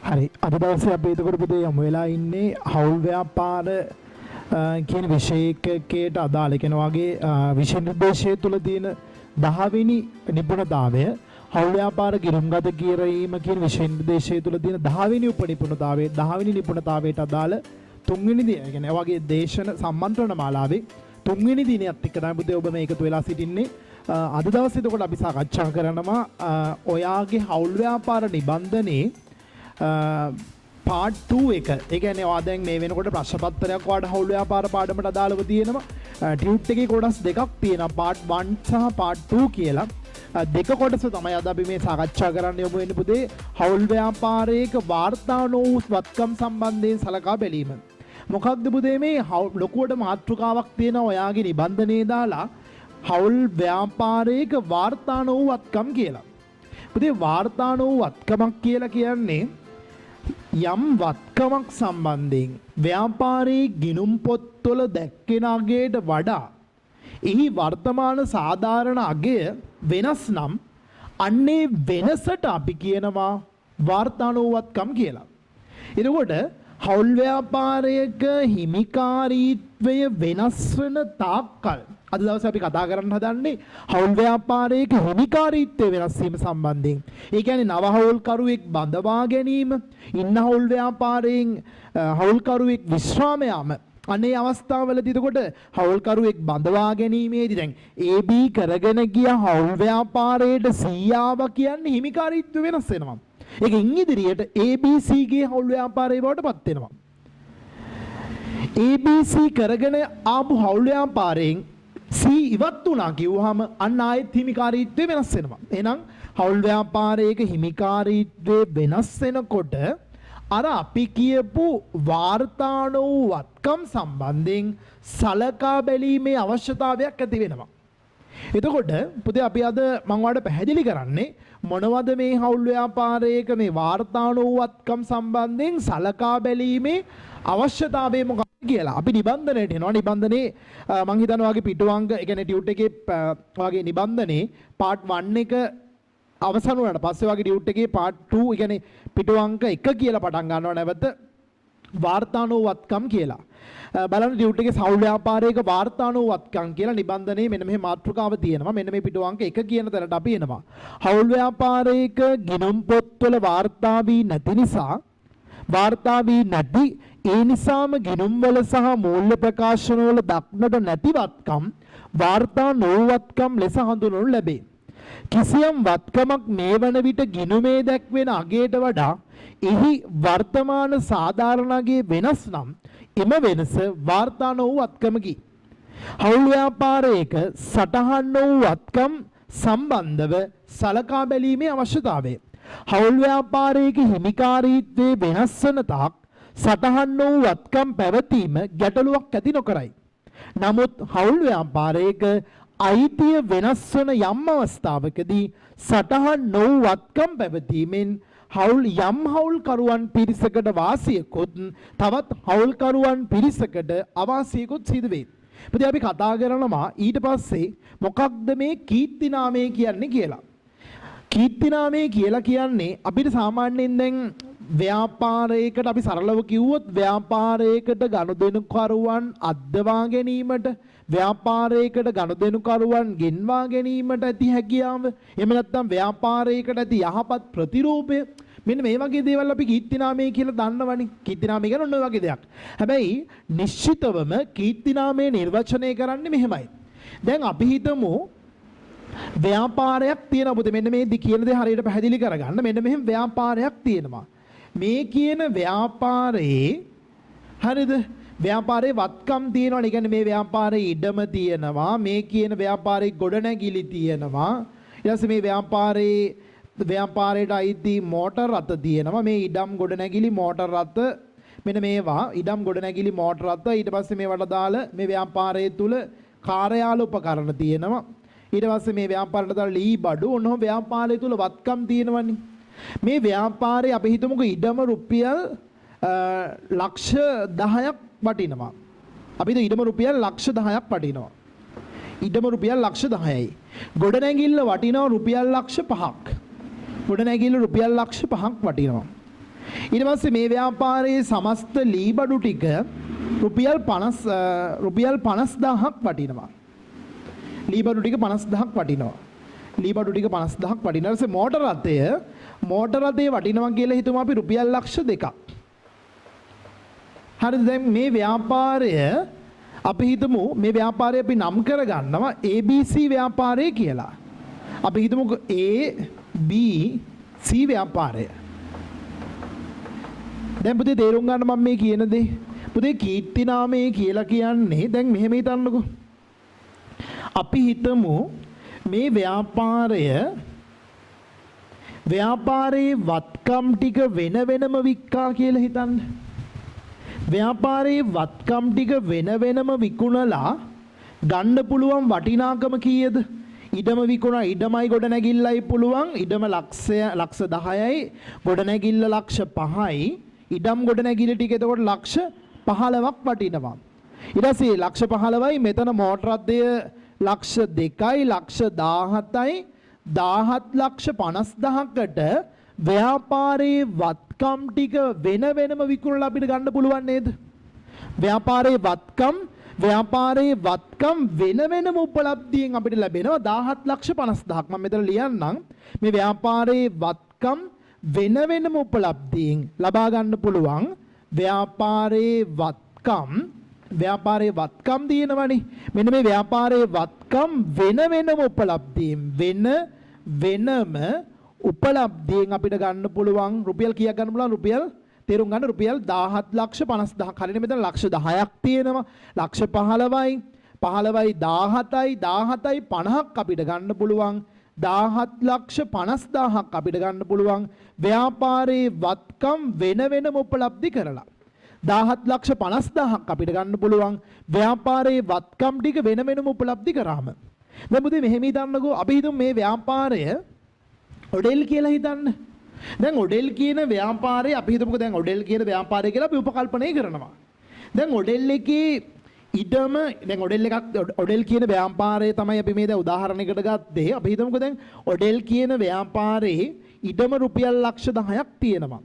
හරි අද දවසේ අපි එතකොට පුතේ යමු වෙලා ඉන්නේ හවුල් ව්‍යාපාර කියන විෂයකයට අදාළ කෙන වගේ විෂය නිර්දේශය තුළ තියෙන 10 වෙනි නිපුණතාවය හවුල් ව්‍යාපාර ගිණුම්ගත කිරීම කියන විෂය නිර්දේශය තුළ තියෙන 10 වෙනි උපනිපුණතාවය 10 වෙනි නිපුණතාවයට අදාළ 3 වෙනි දින කියන්නේ වගේ දේශන සම්මන්ත්‍රණ මාලාවේ 3 වෙනි දිනයත් එක්ක තමයි පුතේ ඔබ මේ එකතු වෙලා සිටින්නේ. අද දවසේ එතකොට අපි සාකච්ඡා කරනවා ඔයාගේ හවුල් ව්‍යාපාර නිබන්ධනයේ part 2 එක. ඒ කියන්නේ ඔයා දැන් මේ වෙනකොට ප්‍රශ්න පත්‍රයක් ඔයාට හවුල් ව්‍යාපාර පාඩමට අදාළව තියෙනවා. ටියුට් එකේ කොටස් දෙකක් තියෙනවා. part 1 සහ part 2 කියලා. දෙක කොටස තමයි අද අපි මේ සාකච්ඡා කරන්න යමු වෙන්නේ පුතේ. හවුල් ව්‍යාපාරයක වාර්තා නොවූ වත්කම් සම්බන්ධයෙන් සලකා බැලීම. මොකක්ද පුතේ මේ ලොකුවට මාතෘකාවක් තියෙනවා ඔයාගේ නිබන්ධනයේ දාලා හවුල් ව්‍යාපාරයක වාර්තා නොවූ වත්කම් කියලා. පුතේ වාර්තා නොවූ වත්කමක් කියලා කියන්නේ යම් වත්කමක් සම්බන්ධයෙන් ව්‍යාපාරයේ ගිණුම් පොත්වල දැක්වෙන අගයට වඩා එහි වර්තමාන සාධාරණ අගය වෙනස් නම් අන්නේ වෙනසට අපි කියනවා වාර්තා නොවූ වත්කම් කියලා. එතකොට හවුල් ව්‍යාපාරයක හිමිකාරීත්වය වෙනස් වෙන තාක්කල් අද දවසේ අපි කතා කරන්න හදන්නේ හවුල් ව්‍යාපාරයක හිමිකාරීත්වය වෙනස් වීම සම්බන්ධයෙන්. ඒ කියන්නේ නව හවුල්කරුවෙක් බඳවා ගැනීම, ඉන්න හවුල් ව්‍යාපාරයෙන් හවුල්කරුවෙක් විශ්‍රාම යාම. අනේ අවස්ථාවවලදී එතකොට හවුල්කරුවෙක් බඳවා ගැනීමේදී දැන් AB කරගෙන ගිය හවුල් ව්‍යාපාරයට සීයාව කියන්නේ හිමිකාරීත්වය වෙනස් වෙනවා. ඒකෙන් ඉදිරියට ABC ගේ හවුල් ව්‍යාපාරය බවට පත් වෙනවා. ABC කරගෙන ආපු හවුල් ව්‍යාපාරයෙන් C ඉවත් වුණා කිව්වහම අන්න ආයෙත් හිමිකාරීත්වය වෙනස් වෙනවා. එහෙනම් හවුල් ව්‍යාපාරයක හිමිකාරීත්වය වෙනස් වෙනකොට අර අපි කියපු වාර්තාන වූ වත්කම් සම්බන්ධයෙන් සලකා බැලීමේ අවශ්‍යතාවයක් ඇති වෙනවා. එතකොට පුතේ අපි අද මම ඔයාලට පැහැදිලි කරන්නේ මොනවද මේ හවුල් ව්‍යාපාරයක මේ වාර්තාන වූ වත්කම් සම්බන්ධයෙන් සලකා බැලීමේ අවශ්‍යතාවය මොකක්ද කියලා. අපි නිබන්ධනයට එනවා. නිබන්ධනේ මම හිතනවා වගේ පිටුවංග ඒ කියන්නේ ටියුට් එකේ වගේ නිබන්ධනේ part 1 එක අවසන් වුණාට පස්සේ වගේ ටියුට් එකේ part 2 ඒ කියන්නේ පිටුවංග 1 කියලා පටන් ගන්නවා නැවත වාර්තානෝ වත්කම් කියලා. බලන්න ටියුට් එකේ හවුල් ව්‍යාපාරයක වාර්තානෝ වත්කම් කියලා නිබන්ධනේ මෙන්න මෙහි මාතෘකාව තියෙනවා. මෙන්න මේ පිටුවංග 1 කියන තැනට අපි එනවා. හවුල් ව්‍යාපාරයක ගිණුම් පොත්වල වාර්තා වී නැති නිසා වාර්තා වී නැති ඒ නිසාම ගිණුම්වල සහ මූල්‍ය ප්‍රකාශනවල දක්නට නැති වත්කම් වාර්තා නොවත්කම් ලෙස හඳුන්වනු ලැබේ. කිසියම් වත්කමක් මේ වන විට ගිණුමේ දැක්වෙන අගයට වඩා එහි වර්තමාන සාධාරණ අගයේ වෙනස් නම් එම වෙනස වාර්තා නොවූ වත්කමකි. හවුල් ව්‍යාපාරයක සටහන් නොවූ වත්කම් සම්බන්ධව සලකා බැලීමේ අවශ්‍යතාවය. හවුල් ව්‍යාපාරයක හිමිකාරීත්වයේ වෙනස් වන තාක් සටහන් වූ වත්කම් පැවතීම ගැටලුවක් ඇති නොකරයි. නමුත් හවුල් ව්‍යාපාරයක අයිතිය වෙනස් වන යම් අවස්ථාවකදී සටහන් නොවූ වත්කම් පැවතීමෙන් යම් හවුල්කරුවන් පිරිසකට වාසියකුත් තවත් හවුල්කරුවන් පිරිසකට අවාසියකුත් සිදු වේ. ඉතින් අපි කතා කරනවා ඊට පස්සේ මොකක්ද මේ කීර්තිනාමය කියන්නේ කියලා. කීර්තිනාමය කියලා කියන්නේ අපිට සාමාන්‍යයෙන් දැන් ව්‍යාපාරයකට අපි සරලව කිව්වොත් ව්‍යාපාරයකට ගනුදෙනුකරුවන් අද්දවා ගැනීමට ව්‍යාපාරයකට ගනුදෙනුකරුවන් ගෙන්වා ගැනීමට ඇති හැකියාව එහෙම නැත්නම් ව්‍යාපාරයකට ඇති යහපත් ප්‍රතිරූපය මෙන්න මේ වගේ දේවල් අපි කීර්තිනාමය කියලා දන්නවනේ. කීර්තිනාමය කියන්නේ ඔන්න ඔය වගේ දෙයක්. හැබැයි නිශ්චිතවම කීර්තිනාමය නිර්වචනය කරන්නේ මෙහෙමයි. දැන් අපි හිතමු ව්‍යාපාරයක් තියෙනවා පුතේ. මෙන්න මේ කියන දේ හරියට පැහැදිලි කරගන්න. මෙන්න මෙහෙම ව්‍යාපාරයක් තියෙනවා. මේ කියන ව්‍යාපාරේ හරිද? ව්‍යාපාරේ වත්කම් තියෙනවා. ඒ කියන්නේ මේ ව්යාපාරේ ඉඩම තියෙනවා. මේ කියන ව්යාපාරේ ගොඩනැගිලි තියෙනවා. ඊට පස්සේ මේ ව්‍යාපාරයට අයිති මෝටර් රථ තියෙනවා. මේ ඉඩම් ගොඩනැගිලි මෝටර් රථ මෙන්න මේවා ඉඩම් ගොඩනැගිලි මෝටර් රථ ඊට පස්සේ මේවට දාලා මේ ව්‍යාපාරයේ තුල කාර්යාල උපකරණ තියෙනවා. ඊට පස්සේ මේ ව්‍යාපාරයට දාලා ලී බඩු ඔන්නෝ ව්‍යාපාරය තුල වත්කම් තියෙනවනේ. මේ ව්‍යාපාරේ අපි හිතමුකෝ ඉඩම රුපියල් ලක්ෂ 10ක් වටිනවා. අපි හිතමු ඉඩම රුපියල් ලක්ෂ 10ක් වටිනවා. ඉඩම රුපියල් ලක්ෂ 10යි. ගොඩනැගිල්ල වටිනවා රුපියල් ලක්ෂ 5ක්. ගොඩනැගිල්ල රුපියල් ලක්ෂ 5ක් වටිනවා. ඊට පස්සේ මේ ව්‍යාපාරයේ සමස්ත ලී බඩු ටික රුපියල් 50000ක් වටිනවා. ලී බඩු ටික 50000ක් වටිනවා. ලී බඩු ටික 50000ක් වටිනවා. ඊට පස්සේ මෝටර රථය වටිනවා කියලා හිතමු අපි රුපියල් ලක්ෂ 2ක්. හරිද? දැන් මේ ව්‍යාපාරය අපි හිතමු මේ ව්‍යාපාරය අපි නම් කරගන්නවා ABC ව්‍යාපාරය කියලා. අපි හිතමුකෝ ABC ව්‍යාපාරය. දැන් පුතේ තේරුම් ගන්න මම මේ කියන දේ. පුතේ කීර්ති නාමය කියලා කියන්නේ දැන් මෙහෙම හිතන්නකෝ. අපි හිතමු මේ ව්‍යාපාරයේ වත්කම් ටික වෙන වෙනම වික්කා කියලා හිතන්න. ව්‍යාපාරයේ වත්කම් ටික වෙන වෙනම විකුණලා ගන්න පුළුවන් වටිනාකම කීයද? ඉඩම විකුණා ඉඩමයි ගොඩනැගිල්ලයි පුළුවන්. ඉඩම ලක්ෂ 10යි ගොඩනැගිල්ල ලක්ෂ 5යි. ඉඩම් ගොඩනැගිලි ටික එතකොට ලක්ෂ 15ක් වටිනවා. ඊට පස්සේ ලක්ෂ 15යි මෙතන මෝටර රථය ලක්ෂ 2යි ලක්ෂ 17යි 17 ලක්ෂ 50000කට ව්‍යාපාරයේ වත්කම් ටික වෙන වෙනම විකුණලා අපිට ගන්න පුළුවන් නේද? ව්‍යාපාරයේ වත්කම් වෙන වෙනම උපලබ්ධියෙන් අපිට ලැබෙනවා 17 ලක්ෂ 50000ක්. මම මෙතන ලියන්නම් මේ ව්‍යාපාරයේ වත්කම් වෙන වෙනම උපලබ්ධියෙන් ලබා ගන්න පුළුවන් ව්‍යාපාරයේ වත්කම් දිනවනේ. මෙන්න මේ ව්‍යාපාරයේ වත්කම් වෙන වෙනම උපලබ්ධියෙන් වෙනම උපලබ්ධියෙන් අපිට ගන්න පුළුවන් රුපියල් කීයක් ගන්න පුළුවන්? රුපියල් තේරුම් ගන්න රුපියල් 17 ලක්ෂ 50000ක්. හරිනේ මෙතන ලක්ෂ 10ක් තියෙනවා. ලක්ෂ 15යි 17යි 17යි 50ක් අපිට ගන්න පුළුවන්. 17 ලක්ෂ 50000ක් අපිට ගන්න පුළුවන් ව්‍යාපාරයේ වත්කම් වෙන වෙනම උපලබ්ධි කරලා. 17 ලක්ෂ 50000ක් අපිට ගන්න පුළුවන් ව්‍යාපාරයේ වත්කම් ටික වෙන වෙනම උපලබ්ධි කරාම. දැන් පුතේ මෙහෙම හිතන්නකෝ අපි හිතමු මේ ව්‍යාපාරය ඔඩෙල් කියලා හිතන්න. දැන් ඔඩෙල් කියන ව්‍යාපාරය අපි හිතමුකෝ දැන් ඔඩෙල් කියන ව්යාපාරය කියලා අපි උපකල්පනය කරනවා. දැන් ඔඩෙල් එකේ ඉඩම දැන් ඔඩෙල් කියන ව්යාපාරය තමයි අපි මේ දැන් උදාහරණයකට ගත්තේ. අපි හිතමුකෝ දැන් ඔඩෙල් කියන ව්යාපාරේ ඉඩම රුපියල් ලක්ෂ 10ක් තියෙනවා.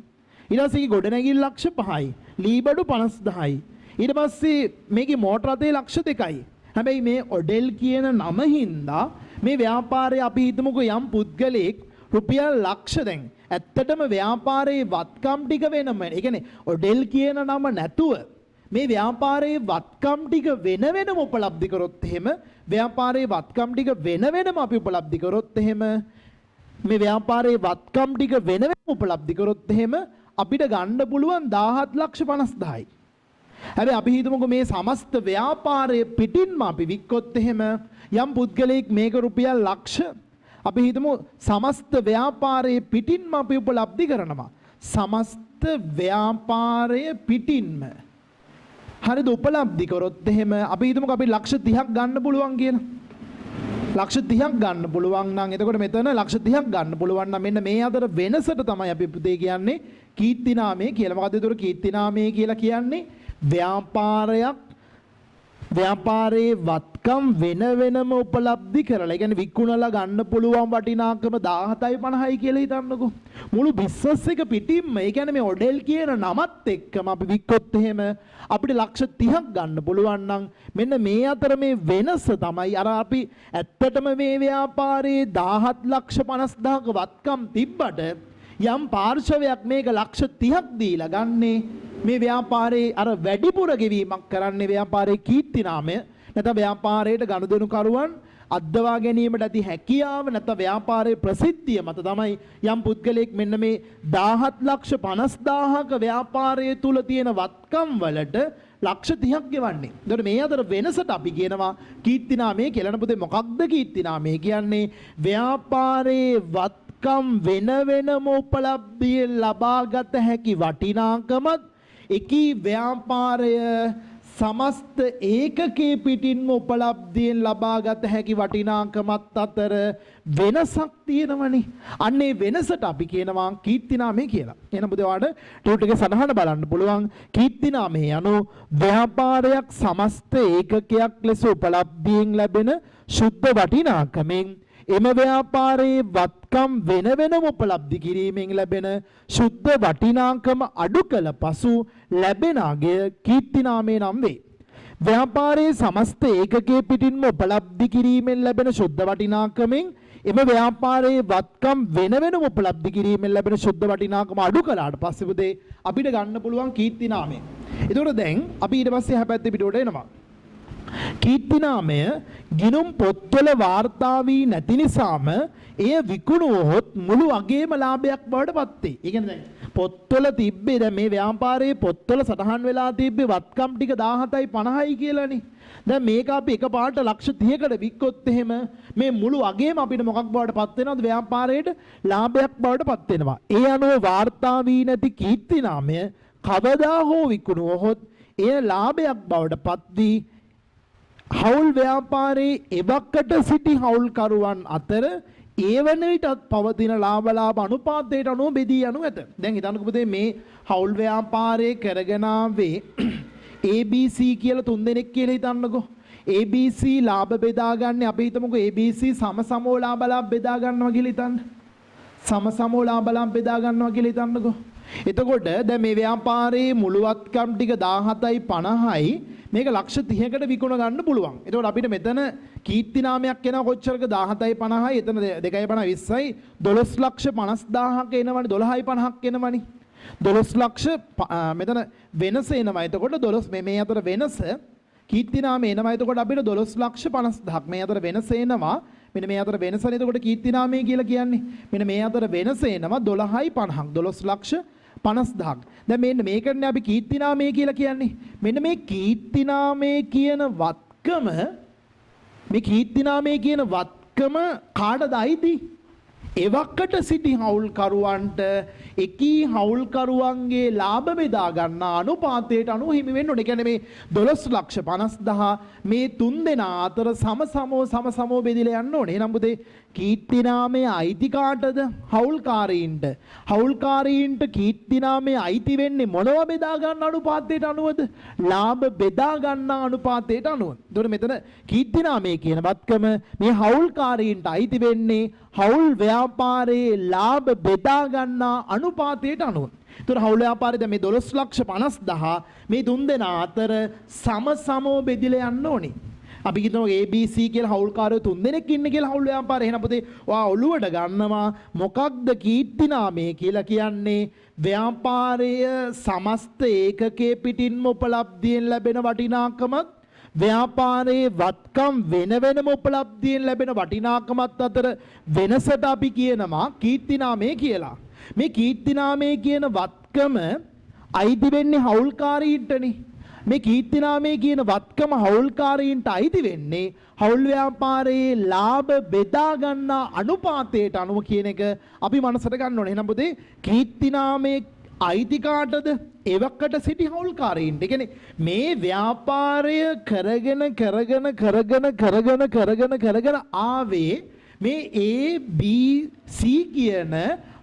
ඊට පස්සේ ගොඩනැගිලි ලක්ෂ 5යි. ලී බඩු 50000යි. ඊට පස්සේ මේකේ මෝටර රථය ලක්ෂ 2යි. හැබැයි මේ ඔඩෙල් කියන නම හින්දා මේ ව්‍යාපාරය අපි හිතමුකෝ යම් පුද්ගලෙක් රුපියල් ලක්ෂ දැන් ඇත්තටම ව්‍යාපාරයේ වත්කම් ටික වෙනම. ඒ කියන්නේ ඔඩෙල් කියන නම නැතුව මේ ව්‍යාපාරයේ වත්කම් ටික වෙන වෙනම උපලබ්ධි කරොත් එහෙම ව්‍යාපාරයේ වත්කම් ටික වෙන වෙනම අපි උපලබ්ධි කරොත් එහෙම මේ ව්‍යාපාරයේ වත්කම් ටික වෙන වෙනම උපලබ්ධි කරොත් එහෙම අපිට ගන්න පුළුවන් 17 ලක්ෂ 50000යි. හැබැයි අපි හිතමුකෝ මේ සමස්ත ව්‍යාපාරයේ පිටින්ම අපි වික්කොත් එහෙම යම් පුද්ගලයෙක් මේක රුපියල් ලක්ෂ අපි හිතමු සමස්ත ව්‍යාපාරයේ පිටින්ම අපි උපලබ්ධි කරනවා. සමස්ත ව්‍යාපාරයේ පිටින්ම හරිද උපලබ්ධි කරොත් එහෙම අපි හිතමුකෝ අපි ලක්ෂ 30ක් ගන්න පුළුවන් කියලා. ලක්ෂ 30ක් ගන්න පුළුවන් නම් එතකොට මෙතන ලක්ෂ 30ක් ගන්න පුළුවන් නම් මෙන්න මේ අතර වෙනසට තමයි අපි පුතේ කියන්නේ කීර්ති නාමය කියලා. මොකද ඒතර කීර්ති නාමය කියලා කියන්නේ ව්‍යාපාරයේ වත්කම් වෙන වෙනම උපලබ්ධි කරලා. ඒ කියන්නේ විකුණලා ගන්න පුළුවන් වටිනාකම 17යි 50යි කියලා හිතන්නකෝ. මුළු බිස්නස් එක පිටින්ම ඒ කියන්නේ මේ ඔඩෙල් කියන නමත් එක්කම අපි වික්කොත් එහෙම අපිට ලක්ෂ 30ක් ගන්න පුළුවන් නම් මෙන්න මේ අතර මේ වෙනස තමයි අර අපි ඇත්තටම මේ ව්‍යාපාරයේ 17 ලක්ෂ 50000ක වත්කම් තිබ්බට යම් පාර්ශවයක් මේක ලක්ෂ 30ක් දීලා ගන්නේ මේ ව්‍යාපාරයේ අර වැඩිපුර ගෙවීමක් කරන්නේ ව්‍යාපාරයේ කීර්ති නාමය නැත්නම් ව්යාපාරයට ගනුදෙනුකරුවන් අද්දවා ගැනීමට ඇති හැකියාව නැත්නම් ව්යාපාරයේ ප්‍රසිද්ධිය මත තමයි යම් පුද්ගලයෙක් මෙන්න මේ 17 ලක්ෂ 50000ක ව්‍යාපාරයේ තුල තියෙන වත්කම් වලට ලක්ෂ 30ක් ගෙවන්නේ. එතකොට මේ අතර වෙනසට අපි කියනවා කීර්ති නාමය කියලා. පුතේ මොකක්ද කීර්ති නාමය කියන්නේ? ව්‍යාපාරයේ වත්කම් වෙන වෙනම උපලබ්ධිය ලබාගත හැකි වටිනාකමත් එකී ව්‍යාපාරය සමස්ත ඒකකයේ පිටින්ම උපලබ්ධියෙන් ලබාගත හැකි වටිනාකමත් අතර වෙනසක් තියෙනවනේ. අන්නේ වෙනසට අපි කියනවා කීර්ති නාමය කියලා. එහෙනම් බුදු වාඩ ටියුට් එකේ සඳහන බලන්න පුළුවන් කීර්ති නාමය යනු ව්‍යාපාරයක් සමස්ත ඒකකයක් ලෙස උපලබ්ධියෙන් ලැබෙන සුද්ධ වටිනාකමෙන් එම ව්‍යාපාරයේ වත්කම් වෙන වෙනම උපලබ්ධි කිරීමෙන් ලැබෙන ශුද්ධ වටිනාකම අඩු කළ පසු ලැබෙන අගය කීර්ති නාමය නම් වේ. ව්‍යාපාරයේ සමස්ත ඒකකයේ පිටින්ම උපලබ්ධි කිරීමෙන් ලැබෙන ශුද්ධ වටිනාකමෙන් එම ව්‍යාපාරයේ වත්කම් වෙන වෙනම උපලබ්ධි කිරීමෙන් ලැබෙන ශුද්ධ වටිනාකම අඩු කළාට පස්සේ පුතේ අපිට ගන්න පුළුවන් කීර්ති නාමය. ඒතකොට දැන් අපි ඊට පස්සේ හැපැත්තේ පිටුවට එනවා. කීර්ති නාමය ගිනුම් පොත්වල වාර්තා වී නැති නිසාම එය විකුණුවහොත් මුළු අගේම ලාභයක් බවට පත් වේ. ඒ කියන්නේ දැන් පොත්වල තිබ්බේ දැන් මේ ව්‍යාපාරයේ පොත්වල සටහන් වෙලා තිබ්බේ වත්කම් ටික 17යි 50යි කියලානේ. දැන් මේක අපි එකපාරට ලක්ෂ 30කට වික්කොත් එහෙම මේ මුළු අගේම අපිට මොකක් බවට පත් වෙනවද? ව්‍යාපාරයට ලාභයක් බවට පත් වෙනවා. ඒ අනුව වාර්තා වී නැති කීර්ති නාමය කවදා හෝ විකුණුවහොත් එය ලාභයක් බවට පත් වී හවුල් ව්‍යාපාරයේ එවකට සිටි හවුල්කරුවන් අතර ඒ වන විටත් පවතින ලාභ අනුපාතයට අනුව බෙදී යනු ඇත. දැන් හිතන්නකෝ පුතේ මේ හවුල් ව්‍යාපාරයේ කරගෙන ආවේ ABC කියලා තුන් දෙනෙක් කියලා හිතන්නකෝ. ABC ලාභ බෙදා ගන්න අපි හිතමුකෝ ABC සමසමව ලාභ බෙදා ගන්නවා කියලා හිතන්න. සමසමව ලාභ බෙදා ගන්නවා කියලා හිතන්නකෝ. එතකොට දැන් මේ ව්‍යාපාරයේ මුළුවත්කම් ටික 17යි 50යි මේක ලක්ෂ 30කට විකුණ ගන්න පුළුවන්. එතකොට අපිට මෙතන කීර්ති නාමයක් එනවා කොච්චරක 17යි 50යි එතන 2යි 50 20යි 12 ලක්ෂ 50000ක එනවනේ 12යි 50ක් එනවනේ. 12 ලක්ෂ මෙතන වෙනස එනවා. එතකොට 12 මේ අතර වෙනස කීර්ති නාමය එනවා. එතකොට අපිට 12 ලක්ෂ 50000ක් මේ අතර වෙනස එනවා. මෙන්න මේ අතර වෙනසනේ එතකොට කීර්ති නාමය කියලා කියන්නේ. මෙන්න මේ අතර වෙනස එනවා 12යි 50ක් 12 ලක්ෂ 50000ක්. දැන් මෙන්න මේකනේ අපි කීර්ති නාමය කියලා කියන්නේ. මෙන්න මේ කීර්ති නාමය කියන වත්කම මේ කීර්ති නාමය කියන වත්කම කාටද අයිති? එවකට සිටි හවුල්කරුවන්ට එකී හවුල්කරුවන්ගේ ලාභ බෙදා ගන්න අනුපාතයට අනුව හිමි වෙන්න ඕනේ. කියන්නේ මේ 12 ලක්ෂ 50000 මේ තුන් දෙනා අතර සමසමව බෙදලා යන්න ඕනේ. එහෙනම් පුතේ කීර්ති නාමයේ අයිති කාටද? හවුල්කාරීන්ට. හවුල්කාරීන්ට කීර්ති නාමයේ අයිති වෙන්නේ මොනව බෙදා ගන්න අනුපාතයට අනුවද? ලාභ බෙදා ගන්න අනුපාතයට අනුව. ඒතකොට මෙතන කීර්ති නාමයේ කියන වත්කම මේ හවුල්කාරීන්ට අයිති වෙන්නේ හවුල් ව්‍යාපාරයේ ලාභ බෙදා ගන්නා අනුපාතයට අනුව. ඒතර හවුල් ව්‍යාපාරයේ දැන් මේ 12 ලක්ෂ 50000 මේ තුන් දෙනා අතර සමසමව බෙදලා යන්න ඕනේ. අපි කියනවා ABC කියලා හවුල්කාරයෝ තුන් දෙනෙක් ඉන්නේ කියලා හවුල් ව්‍යාපාරේ. එහෙනම් පුතේ ඔයා ඔළුවට ගන්නවා මොකක්ද කීර්ති නාමය කියලා කියන්නේ? ව්‍යාපාරය සමස්ත ඒකකයේ පිටින්ම උපලබ්ධියෙන් ලැබෙන වටිනාකමත් ව්‍යාපාරයේ වත්කම් වෙන වෙනම උපලබ්ධියෙන් ලැබෙන වටිනාකමත් අතර වෙනසට අපි කියනවා කීර්ති නාමය කියලා. මේ කීර්ති නාමය කියන වත්කම අයිති වෙන්නේ හවුල්කාරීන්ටනේ. මේ කීර්ති නාමය කියන වත්කම හවුල්කාරීන්ට අයිති වෙන්නේ හවුල් ව්‍යාපාරයේ ලාභ බෙදා ගන්නා අනුපාතයට අනුව කියන එක අපි මනසට ගන්න ඕනේ. එහෙනම් පුතේ කීර්ති නාමයේ අයිති කාටද? එවකට සිටි හවුල්කාරීන්ට. ඒ කියන්නේ මේ ව්‍යාපාරය කරගෙන ආවේ මේ ABC කියන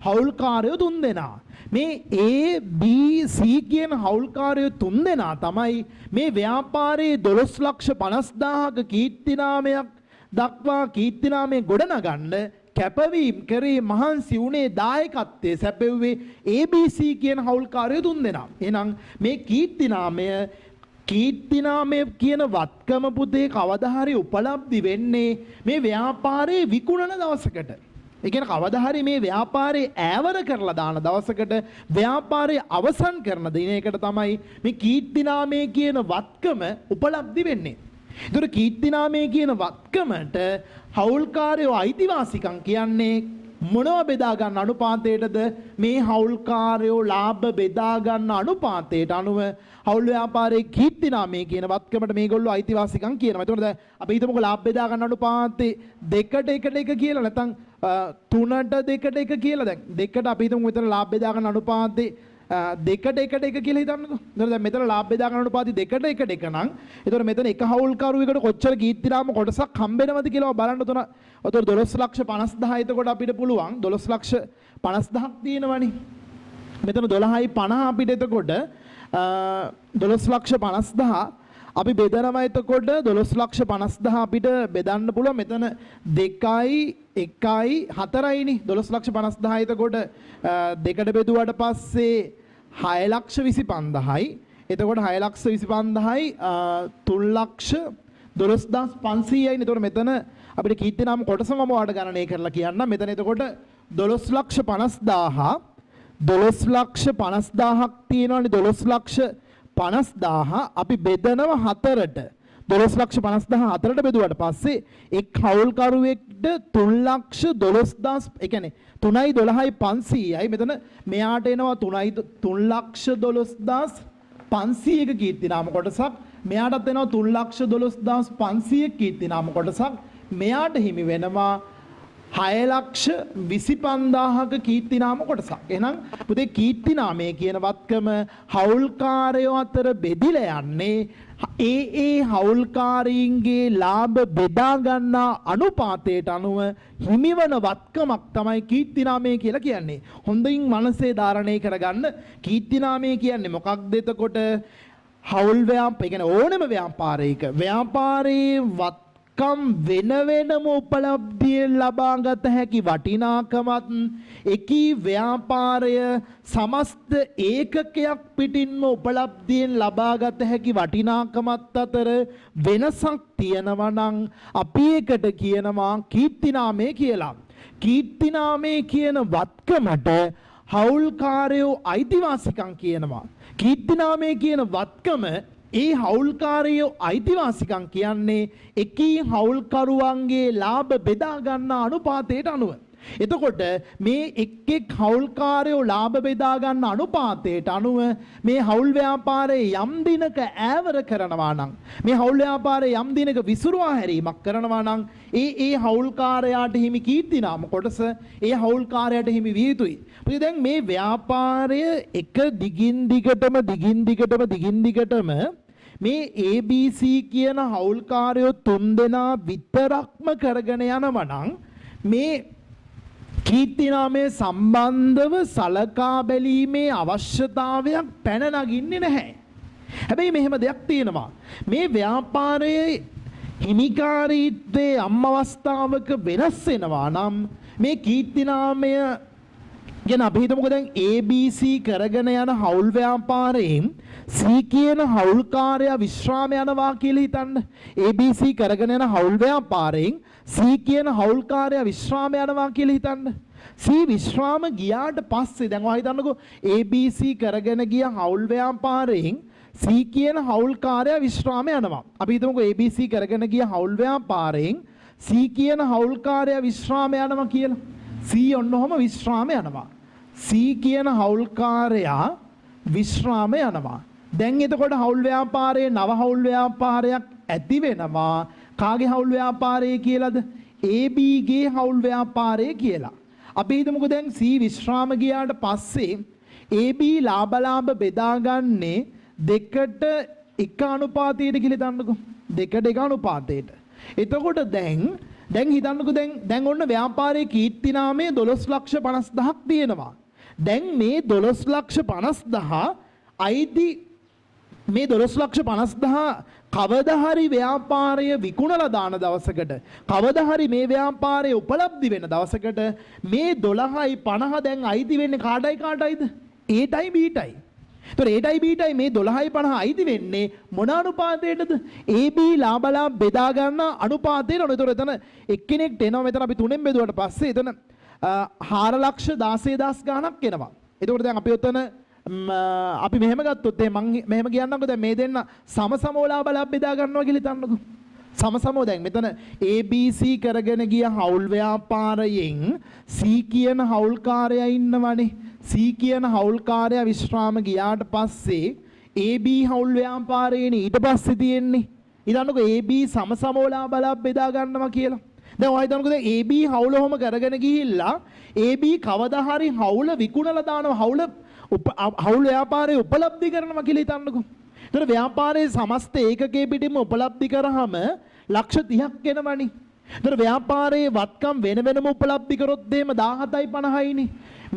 හවුල්කාරයෝ තුන් දෙනා. මේ ABC කියන හවුල්කාරයෝ තුන් දෙනා තමයි මේ ව්‍යාපාරයේ 12 ලක්ෂ 50000ක කීර්ති නාමයක් දක්වා කීර්ති නාමය ගොඩනගන්න කැපවීම කරේ මහන්සි වුණේ දායකත්වයේ සැපෙව්වේ ABC කියන හවුල්කාරයෝ තුන් දෙනා. එහෙනම් මේ කීර්ති නාමය කියන වත්කම පුතේ කවදා හරි උපලබ්ධි වෙන්නේ මේ ව්‍යාපාරයේ විකුණන දවසකට. ඒ කියන්නේ කවදා හරි මේ ව්‍යාපාරේ ඈවර කරලා දාන දවසකට ව්‍යාපාරය අවසන් කරන දිනයකට තමයි මේ කීර්ති නාමය කියන වත්කම උපලබ්ධි වෙන්නේ. ඒතර කීර්ති නාමය කියන වත්කමට හවුල්කාරයෝ අයිතිවාසිකම් කියන්නේ මොනව බෙදා ගන්න අනුපාතයටද? මේ හවුල්කාරයෝ ලාභ බෙදා ගන්න අනුපාතයට අනුව හවුල් ව්‍යාපාරයේ කීර්ති නාමය කියන වත්කමට මේගොල්ලෝ අයිතිවාසිකම් කියනවා. එතකොට දැන් අපි හිතමුකෝ ලාභ බෙදා ගන්න අනුපාතේ 2ට 1 කියලා නැත්නම් 3ට 2ට 1 කියලා. දැන් 2ට අපි හිතමු මෙතන ලාභ බෙදා ගන්න අනුපාතේ 2ට 1ට 1 කියලා හිතන්නකෝ. එතකොට දැන් මෙතන ලාභ බෙදා ගන්න අනුපාතي 2ට 1ට 1 නම් එතකොට මෙතන එක හවුල්කරුවෙකුට කොච්චර කීර්ති නාම කොටසක් හම්බෙනවද කියලා බලන්න තුන. එතකොට 12 ලක්ෂ 50000 එතකොට අපිට පුළුවන් 12 ලක්ෂ 50000ක් තියෙනවනේ. මෙතන 12යි 50 අපිට එතකොට 12 ලක්ෂ 50000 අපි බෙදනවා එතකොට 12,50,000 අපිට බෙදන්න පුළුවන් මෙතන 2යි 1යි 4යිනේ 12,50,000 එතකොට දෙකට බෙදුවට පස්සේ 6,25,000යි එතකොට 6,25,000යි 3,12,500යි එතකොට මෙතන අපිට කීර්ති නාම කොටසම ඔයාලට ගණනය කරලා කියන්න මෙතන එතකොට 12,50,000 12,50,000ක් තියෙනවානේ 12,50,000 අපි බෙදනවා 4ට 12,50,000 4ට බෙදුවට පස්සේ එක් හවුල්කරුවෙක්ට 3,12,000 ඒ කියන්නේ 3,12,500යි මෙතන මෙයාට එනවා 3,12,500ක කීර්තිනාම කොටසක් මෙයාටත් එනවා 3,12,500ක කීර්තිනාම කොටසක් මෙයාට හිමි වෙනවා 6,25,000ක කීර්තිනාම කොටසක්. එහෙනම් පුතේ කීර්තිනාමය කියන වත්කම හවුල්කාරයෝ අතර බෙදිලා යන්නේ ඒ හවුල්කාරීන්ගේ ලාභ බෙදා ගන්නා අනුපාතයට අනුව හිමිවන වත්කමක් තමයි කීර්තිනාමය කියලා කියන්නේ. හොඳින් මනසේ ධාරණය කරගන්න කීර්තිනාමය කියන්නේ මොකක්ද එතකොට හවුල් ව්‍යාපාර කියන්නේ ඕනෑම ව්‍යාපාරයේ වත්කම් වෙන වෙනම උපලබ්ධිය ලබාගත හැකි වටිනාකමත් එකී ව්‍යාපාරය සමස්ත ඒකකයක් පිටින්ම උපලබ්ධියෙන් ලබාගත හැකි වටිනාකමත් අතර වෙනසක් තියෙනවා නම් අපි ඒකට කියනවා කීර්තිනාමය කියලා. කීර්තිනාමය කියන වත්කමට හවුල්කාරයෝ අයිතිවාසිකම් කියනවා. කීර්තිනාමය කියන වත්කම ඒ හවුල්කාරයෝ අයිතිවාසිකම් කියන්නේ එකී හවුල්කරුවන්ගේ ලාභ බෙදා ගන්න අනුපාතයට අනුව. එතකොට මේ එක් හවුල්කාරයෝ ලාභ බෙදා ගන්න අනුපාතයට අනුව මේ හවුල් ව්‍යාපාරයේ යම් දිනක ඈවර කරනවා නම් මේ හවුල් ව්‍යාපාරයේ යම් දිනක විසුරුවා හැරීමක් කරනවා නම් ඒ හවුල්කාරයාට හිමි කීර්තිනාම කොටස ඒ හවුල්කාරයාට හිමි විය යුතුයි. දැන් මේ ව්‍යාපාරය එක දිගින් දිගටම මේ ABC කියන හවුල්කාරයෝ 3 දෙනා විතරක්ම කරගෙන යනවා නම් මේ කීර්තිනාමයේ සම්බන්ධව සලකා බැලීමේ අවශ්‍යතාවයක් පැන නගින්නේ නැහැ. හැබැයි මෙහෙම දෙයක් තියෙනවා. මේ ව්‍යාපාරයේ හිමිකාරීත්වයේ අවස්ථාවක වෙනස් වෙනවා නම් මේ කීර්තිනාමය ගැන අපි හිතමුකෝ දැන් ABC කරගෙන යන හවුල් ව්‍යාපාරයෙන් C කියන හවුල්කාරයා විශ්‍රාම යනවා කියලා හිතන්න. ABC කරගෙන යන හවුල් ව්‍යාපාරයෙන් C කියන හවුල්කාරයා විශ්‍රාම යනවා කියලා හිතන්න. C විශ්‍රාම ගියාට පස්සේ දැන් ඔයා හිතන්නකෝ ABC කරගෙන ගිය හවුල් ව්‍යාපාරයෙන් C කියන හවුල්කාරයා විශ්‍රාම යනවා. අපි හිතමුකෝ ABC කරගෙන ගිය හවුල් ව්‍යාපාරයෙන් C කියන හවුල්කාරයා විශ්‍රාම යනවා කියලා. C ඔන්නෝම විශ්‍රාම යනවා. C කියන හවුල්කාරයා විශ්‍රාම යනවා. දැන් එතකොට හවුල් ව්‍යාපාරයේ නව හවුල් ව්‍යාපාරයක් ඇති වෙනවා. කාගේ හවුල් ව්‍යාපාරය කියලාද? AB ගේ හවුල් ව්‍යාපාරය කියලා. අපි හිතමුකෝ දැන් C විශ්‍රාම ගියාට පස්සේ AB ලාභ බෙදාගන්නේ දෙකට එක අනුපාතයට කියලා හිතන්නකෝ. දෙකට එක අනුපාතයට. එතකොට දැන් හිතන්නකෝ දැන් ඔන්න ව්‍යාපාරයේ කීර්තිනාමයේ 12,50,000ක් තියෙනවා. දැන් මේ 12,50,000 අයිති මේ 12,50,000 කවදා හරි ව්‍යාපාරය විකුණලා දාන දවසකට කවදා හරි මේ ව්‍යාපාරයේ උපලබ්ධි වෙන දවසකට මේ 12,50 දැන් අයිති වෙන්නේ කාටයිද? Aටයි Bටයි. ඒතර Aටයි Bටයි මේ 12,50 අයිති වෙන්නේ මොන අනුපාතයටද? AB ලාභ බෙදා ගන්න අනුපාතයට. ඒතර එතන එක්කෙනෙක්ට එනවා මෙතන අපි 3ෙන් බෙදුවට පස්සේ එතන 4,16,000 ගණක් එනවා. එතකොට දැන් අපි උතන අපි මෙහෙම ගත්තොත් මම මෙහෙම කියන්නම්කෝ දැන් මේ දෙන්න සමසමව ලාභ බෙදා ගන්නවා කියලා හිතන්නකෝ. සමසමව දැන් මෙතන ABC කරගෙන ගිය හවුල් ව්‍යාපාරයෙන් C කියන හවුල්කාරයා ඉන්නවනේ. C කියන හවුල්කාරයා විශ්‍රාම ගියාට පස්සේ AB හවුල් ව්‍යාපාරයේනේ ඊට පස්සේ තියෙන්නේ. හිතන්නකෝ AB සමසමව ලාභ බෙදා ගන්නවා කියලා. දැන් ඔය හිතන්නකෝ දැන් AB හවුල ඔහම කරගෙන ගිහිල්ලා AB කවදා හරි හවුල විකුණලා දානවා. හවුල් ව්‍යාපාරයේ උපලබ්ධි කරනවා කියලා හිතන්නකෝ. ඒතර ව්‍යාපාරයේ සමස්ත ඒකකයේ පිටින්ම උපලබ්ධි කරාම ලක්ෂ 30ක් එනවනේ. ඒතර ව්‍යාපාරයේ වත්කම් වෙන වෙනම උපලබ්ධි කරොත් එහෙම 17යි 50යිනේ.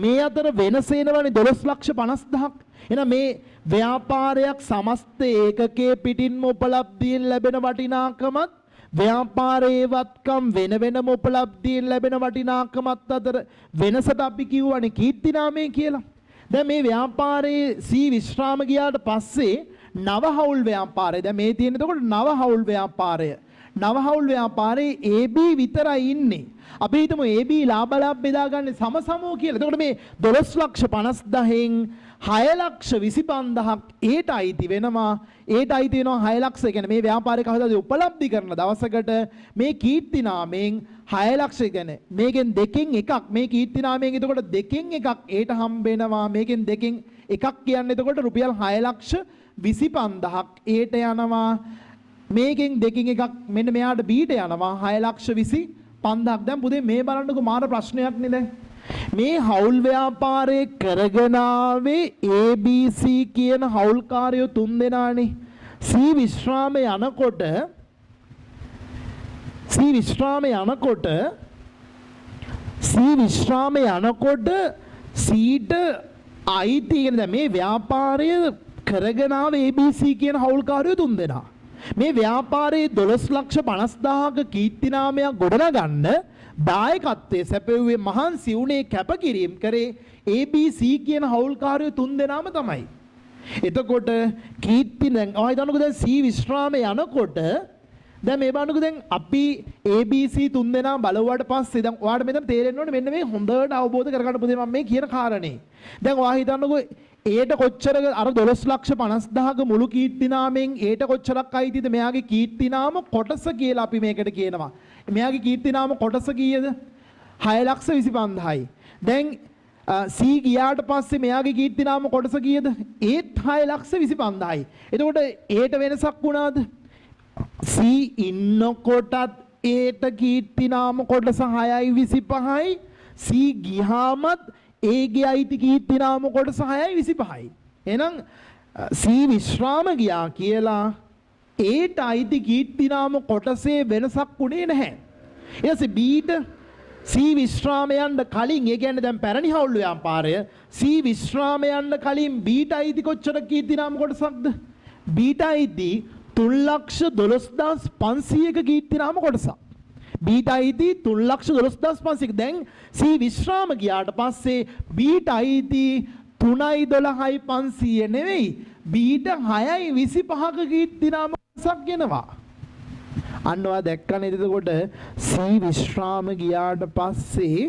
මේ අතර වෙනස එනවනේ 12,50,000ක්. එහෙනම් මේ ව්‍යාපාරයක් සමස්ත ඒකකයේ පිටින්ම උපලබ්ධියෙන් ලැබෙන වටිනාකමත් ව්‍යාපාරයේ වත්කම් වෙන වෙනම උපලබ්ධියෙන් ලැබෙන වටිනාකමත් අතර වෙනසට අපි කියවනේ කීර්ති නාමය කියලා. දැන් මේ ව්‍යාපාරයේ සී විශ්‍රාම ගියාට පස්සේ නව හවුල් ව්‍යාපාරය. දැන් මේ තියෙන එතකොට නව හවුල් ව්‍යාපාරය. නව හවුල් ව්‍යාපාරයේ AB විතරයි ඉන්නේ. අපි හිතමු AB ලාභ බෙදාගන්නේ සමසමව කියලා. එතකොට මේ 12,50,000න් 6,25,000ක් ඒට අයිති වෙනවා. ඒට අයිති වෙනවා 6 ලක්ෂ. කියන්නේ මේ ව්‍යාපාරික කවදාද උපලබ්ධි කරන දවසකට මේ කීර්ති නාමයෙන් 6 ලක්ෂ කියන්නේ මේකෙන් දෙකෙන් එකක්. මේ කීර්ති නාමයෙන් එතකොට දෙකෙන් එකක් ඒට හම්බ වෙනවා. මේකෙන් දෙකෙන් එකක් කියන්නේ එතකොට රුපියල් 6,25,000ක් ඒට යනවා. මේකෙන් දෙකෙන් එකක් මෙන්න මෙයාට බීට යනවා 6,25,000ක්. දැන් පුතේ මේ බලන්නකො මාර ප්‍රශ්නයක් නේ දැන්. මේ හවුල් ව්‍යාපාරයේ කරගෙන ආවේ ABC කියන හවුල්කාරයෝ තුන් දෙනානේ. C විශ්‍රාම යනකොට Cට අයිති කියන දැන් මේ ව්‍යාපාරය කරගෙන ආවේ ABC කියන හවුල්කාරයෝ තුන් දෙනා. මේ ව්‍යාපාරයේ 12,50,000ක කීර්ති නාමයක් ගොඩනගන්න දායකත්වයේ සැපෙව්වේ මහන්සි උනේ කැපකිරීම කරේ ABC කියන හවුල්කාරයෝ තුන් දෙනාම තමයි. එතකොට කීර්ති දැන් ඔය හිතන්නකෝ දැන් C විශ්‍රාම යනකොට දැන් මේ බලන්නකෝ දැන් අපි ABC තුන් දෙනා බලවුවාට පස්සේ දැන් ඔයාලට මෙතන තේරෙන්න ඕනේ මෙන්න මේ හොඳට අවබෝධ කරගන්න පුතේ මම මේ කියන කාරණේ. දැන් ඔයා හිතන්නකෝ ඒට කොච්චර අර 12,50,000ක මුළු කීර්ති නාමයෙන් ඒට කොච්චරක් අයිතිද මෙයාගේ කීර්ති නාම කොටස කියලා අපි මේකට කියනවා. මෙයාගේ කීර්ති නාම කොටස කීයද? 6,25,000යි. දැන් C ගියාට පස්සේ මෙයාගේ කීර්ති නාම කොටස කීයද? ඒත් 6,25,000යි. එතකොට ඒට වෙනසක් වුණාද? C ඉන්නකොටත් ඒට කීර්ති නාම කොටස 6,25,යි. C ගියාමත් ඒගේ අයිති කීර්ති නාම කොටස 6,25,යි. එහෙනම් C විශ්‍රාම ගියා කියලා ඒට අයිති කීර්ති නාම කොටසේ වෙනසක් උනේ නැහැ. ඊට පස්සේ Bට C විශ්‍රාම යන්න කලින් ඒ කියන්නේ දැන් පැරණි හවුල් ව්‍යාපාරය C විශ්‍රාම යන්න කලින් Bට අයිති කොච්චර කීර්ති නාම කොටසක්ද? Bට අයිති 3,12,500ක කීර්ති නාම කොටසක්. Bට අයිති 3,12,500ක. දැන් C විශ්‍රාම ගියාට පස්සේ Bට අයිති 3,12,500 නෙවෙයි Bට 6,25ක කීර්ති නාම කොටසක් එනවා. අන්නවා දැක්කනේ. එතකොට C විශ්‍රාම ගියාට පස්සේ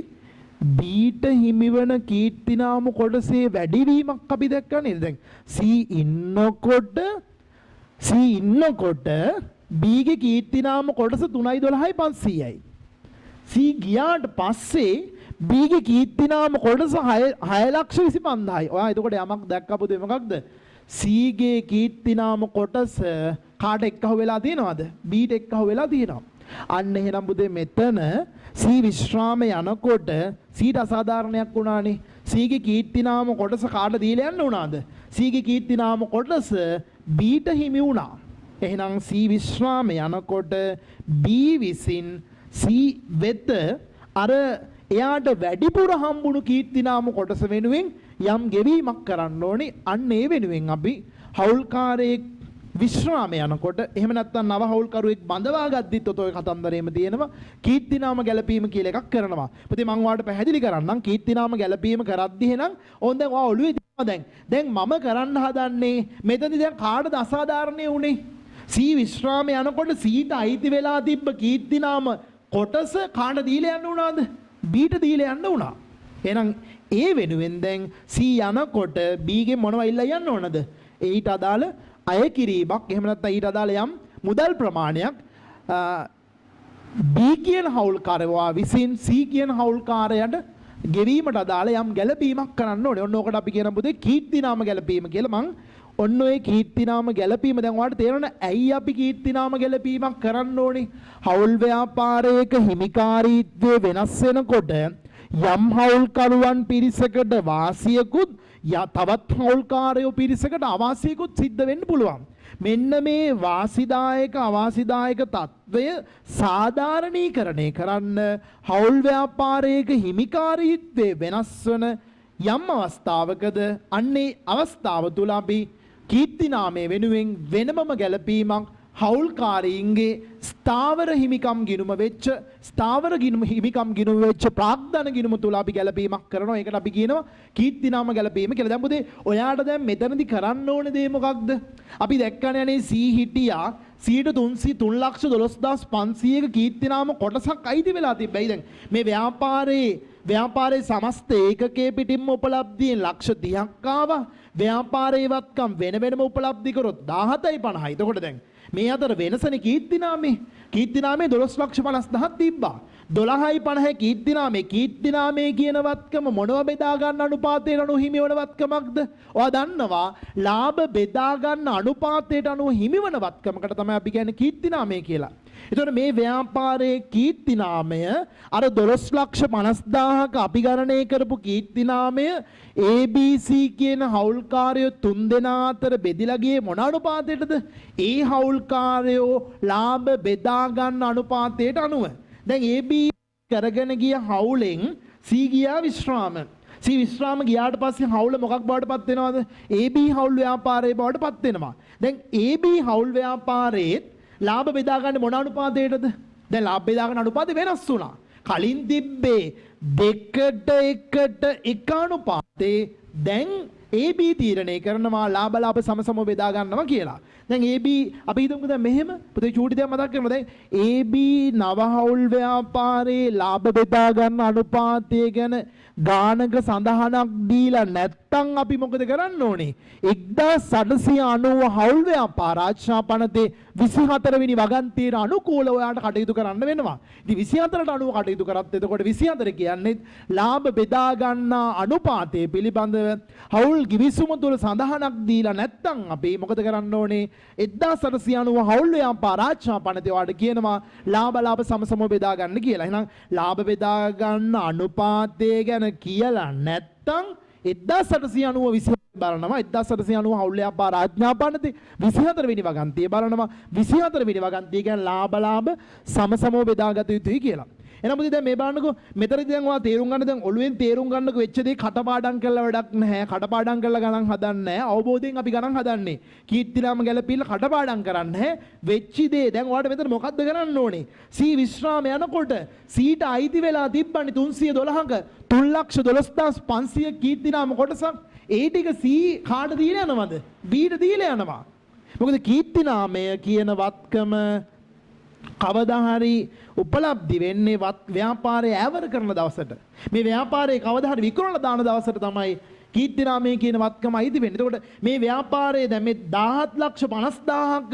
Bට හිමිවන කීර්ති නාම කොටසේ වැඩිවීමක් අපි දැක්කනේ. දැන් C ඉන්නකොට Bගේ කීර්ති නාම කොටස 3,12,500යි. C ගියාට පස්සේ Bගේ කීර්ති නාම කොටස 6,25,000යි. ඔයා එතකොට යමක් දැක්කපොද මොකක්ද? Cගේ කීර්ති නාම කොටස කාට එක්කහුව වෙලා තියෙනවද? Bට එක්කහුව වෙලා තියෙනවා. අන්න එහෙනම් පුතේ මෙතන C විශ්‍රාම යනකොට Cට අසාධාරණයක් වුණානේ. Cගේ කීර්ති නාම කොටස කාට දීලා යන්න උනාද? Cගේ කීර්ති නාම කොටස Bට හිමි වුණා. එහෙනම් C විශ්‍රාම යනකොට B විසින් C වෙත අර එයාට වැඩිපුර හම්බුණු කීර්ති නාම කොටස වෙනුවෙන් යම් ගෙවීමක් කරන්න ඕනේ. අන්න ඒ වෙනුවෙන් අපි හවුල්කාරයෙක් විශ්‍රාම යනකොට එහෙම නැත්නම් නව හවුල්කරුවෙක් බඳවා ගද්දිත් ඔතෝය කතන්දරේම තියෙනවා කීර්ති නාම ගැලපීම කියලා එකක් කරනවා. පුතේ මම ඔයාලට පැහැදිලි කරන්නම් කීර්ති නාම ගැලපීම කරද්දී එහෙනම් ඕන් දැන් ඔයා ඔළුවේ තියෙනවා දැන් මම කරන්න හදන්නේ මෙතනදී දැන් කාටද අසාධාරණේ උනේ? C විශ්‍රාම යනකොට Cට අයිති වෙලා තිබ්බ කීර්ති නාම කොටස කාට දීලා යන්න උනාද? Bට දීලා යන්න උනා. එහෙනම් ඒ වෙනුවෙන් දැන් C යනකොට B ගෙන් මොනවද ඉල්ලා යන්න ඕනද? ඊට අදාළ අය කිරීමක් එහෙම නැත්නම් ඊට අදාළ යම් මුදල් ප්‍රමාණයක් B කියන හවුල්කාරයා විසින් C කියන හවුල්කාරයාට ගෙවීමට අදාළ යම් ගැළපීමක් කරන්න ඕනේ. ඔන්න ඕකට අපි කියන පුතේ කීර්ති නාම ගැළපීම කියලා. මං ඔන්න ඔය කීර්ති නාම ගැළපීම දැන් ඔයාලට තේරෙනවද ඇයි අපි කීර්ති නාම ගැළපීමක් කරන්න ඕනේ? හවුල් ව්‍යාපාරයක හිමිකාරීත්වය වෙනස් වෙනකොට යම් හවුල්කරුවන් පිරිසකට වාසියකුත් තවත් හවුල්කාරයෝ පිරිසකට අවාසියකුත් සිද්ධ වෙන්න පුළුවන්. මෙන්න මේ වාසිදායක අවාසිදායක తත්වය සාධාරණීකරණය කරන්න හවුල් ව්‍යාපාරයක හිමිකාරීත්වයේ වෙනස් වන යම් අවස්ථාවකද අන්නේ අවස්ථාව තුල අපි කීර්ති නාමය වෙනුවෙන් වෙනමම ගැලපීමක් හවුල්කාරීන්ගේ ස්ථාවර හිමිකම් ගිණුම වෙච්ච ස්ථාවර හිමිකම් ගිණුම වෙච්ච ප්‍රාග්ධන ගිණුම තුල අපි ගැලපීමක් කරනවා. ඒකට අපි කියනවා කීර්ති නාම ගැලපීම කියලා. දැන් පුතේ ඔයාට දැන් මෙතනදී කරන්න ඕනේ දේ මොකක්ද? අපි දැක්කනේ අනේ සී හිටියා 3,12,500ක කීර්ති නාම කොටසක් අයිති වෙලා තිබ්බයි. දැන් මේ ව්‍යාපාරයේ සමස්ත ඒකකයේ පිටින්ම උපලබ්ධියෙන් ලක්ෂ 30ක් ආවා. ව්‍යාපාරයේ වත්කම් වෙන වෙනම උපලබ්ධි කරොත් 17යි 50යි. එතකොට දැන් මේ අතර වෙනසනේ කීර්තිනාමේ 12,50,000ක් තිබ්බා. 12යි 50 කීර්තිනාමේ කියන වත්කම මොනව බෙදා ගන්න අනුපාතයට අනුව හිමිවන වත්කමක්ද? ඔයා දන්නවා ලාභ බෙදා ගන්න අනුපාතයට අනුව හිමිවන වත්කමකට තමයි අපි කියන්නේ කීර්තිනාමය කියලා. එතකොට මේ ව්‍යාපාරයේ කීර්තිනාමය අර 12,50,000ක අපි ගණනය කරපු කීර්තිනාමය ABC කියන හවුල්කාරයෝ 3 දෙනා අතර බෙදිලා ගියේ මොන අනුපාතයටද? ඒ හවුල්කාරයෝ ලාභ බෙදා ගන්න අනුපාතයට අනුව. දැන් AB කරගෙන ගිය හවුලෙන් C ගියා විශ්‍රාම. C විශ්‍රාම ගියාට පස්සේ හවුල මොකක් බවට පත් වෙනවද? AB හවුල් ව්‍යාපාරයේ බවට පත් වෙනවා. දැන් AB හවුල් ව්‍යාපාරයේ ලාභ බෙදා ගන්න මොන අනුපාතයටද? දැන් ලාභ බෙදා ගන්න අනුපාතය වෙනස් වුණා. කලින් තිබ්බේ 2:1 අනුපාතේ දැන් AB තීරණය කරනවා ලාභ සම බෙදා ගන්නවා කියලා. දැන් AB අපි හිතමුකෝ දැන් මෙහෙම පුතේ චූටි දෙයක් මතක් කරමු. දැන් AB නව හවුල් ව්‍යාපාරයේ ලාභ බෙදා ගන්න අනුපාතය ගැන ගානක සඳහනක් දීලා නැත්තම් අපි මොකද කරන්න ඕනේ? 1890 හවුල් ව්‍යාපාර ආච්ඡාපනතේ 24 වෙනි වගන්තියට අනුකූලව ඔයාලට කටයුතු කරන්න වෙනවා. ඉතින් 24ට අනුව කටයුතු කරත් එතකොට 24 කියන්නේ ලාභ බෙදා ගන්න අනුපාතය පිළිබඳව හවුල් කිවිසුම තුල සඳහනක් දීලා නැත්තම් අපි මොකද කරන්න ඕනේ? 1890 හවුල් ව්‍යාපාර ආච්ඡාපනතේ ඔයාලට කියනවා ලාභ සම බෙදා ගන්න කියලා. එහෙනම් ලාභ බෙදා ගන්න අනුපාතය ගැන කියලා නැත්තම් 1890 බලනවා 1890 හවුල් ව්‍යාපාර ආඥාපනතේ 24 වෙනි වගන්තිය බලනවා 24 වෙනි වගන්තිය කියන්නේ ලාභ සම බෙදාගත යුතුයි කියලා. එහෙනම් මුදි දැන් මේ බලන්නකෝ මෙතනදී දැන් ඔයා තේරුම් ගන්න දැන් ඔළුවෙන් තේරුම් ගන්නකෝ වෙච්ච දේ කටපාඩම් කරලා වැඩක් නැහැ. කටපාඩම් කරලා ගණන් හදන්නේ නැහැ. අවබෝධයෙන් අපි ගණන් හදන්නේ. කීර්තිනාම ගැලපීලා කටපාඩම් කරන්නේ නැහැ. වෙච්ච දේ දැන් ඔයාලට මෙතන මොකද්ද කරන්න ඕනේ? C විශ්‍රාම යනකොට Cට අයිති වෙලා තිබ්බනේ 312ක 3,12,500 කීර්තිනාම කොටසක්. ඒ ටික C කාට දීලා යනවද? B ට දීලා යනවා. මොකද කීර්තිනාමය කියන වත්කම කවදා හරි උපලබ්ධි වෙන්නේ ව්‍යාපාරය ඇවර කරන දවසට. මේ ව්‍යාපාරේ කවදා හරි විකුණලා දාන දවසට තමයි කීර්තිනාමය කියන වත්කම අයිති වෙන්නේ. එතකොට මේ ව්‍යාපාරයේ දැන් මේ 17,50,000ක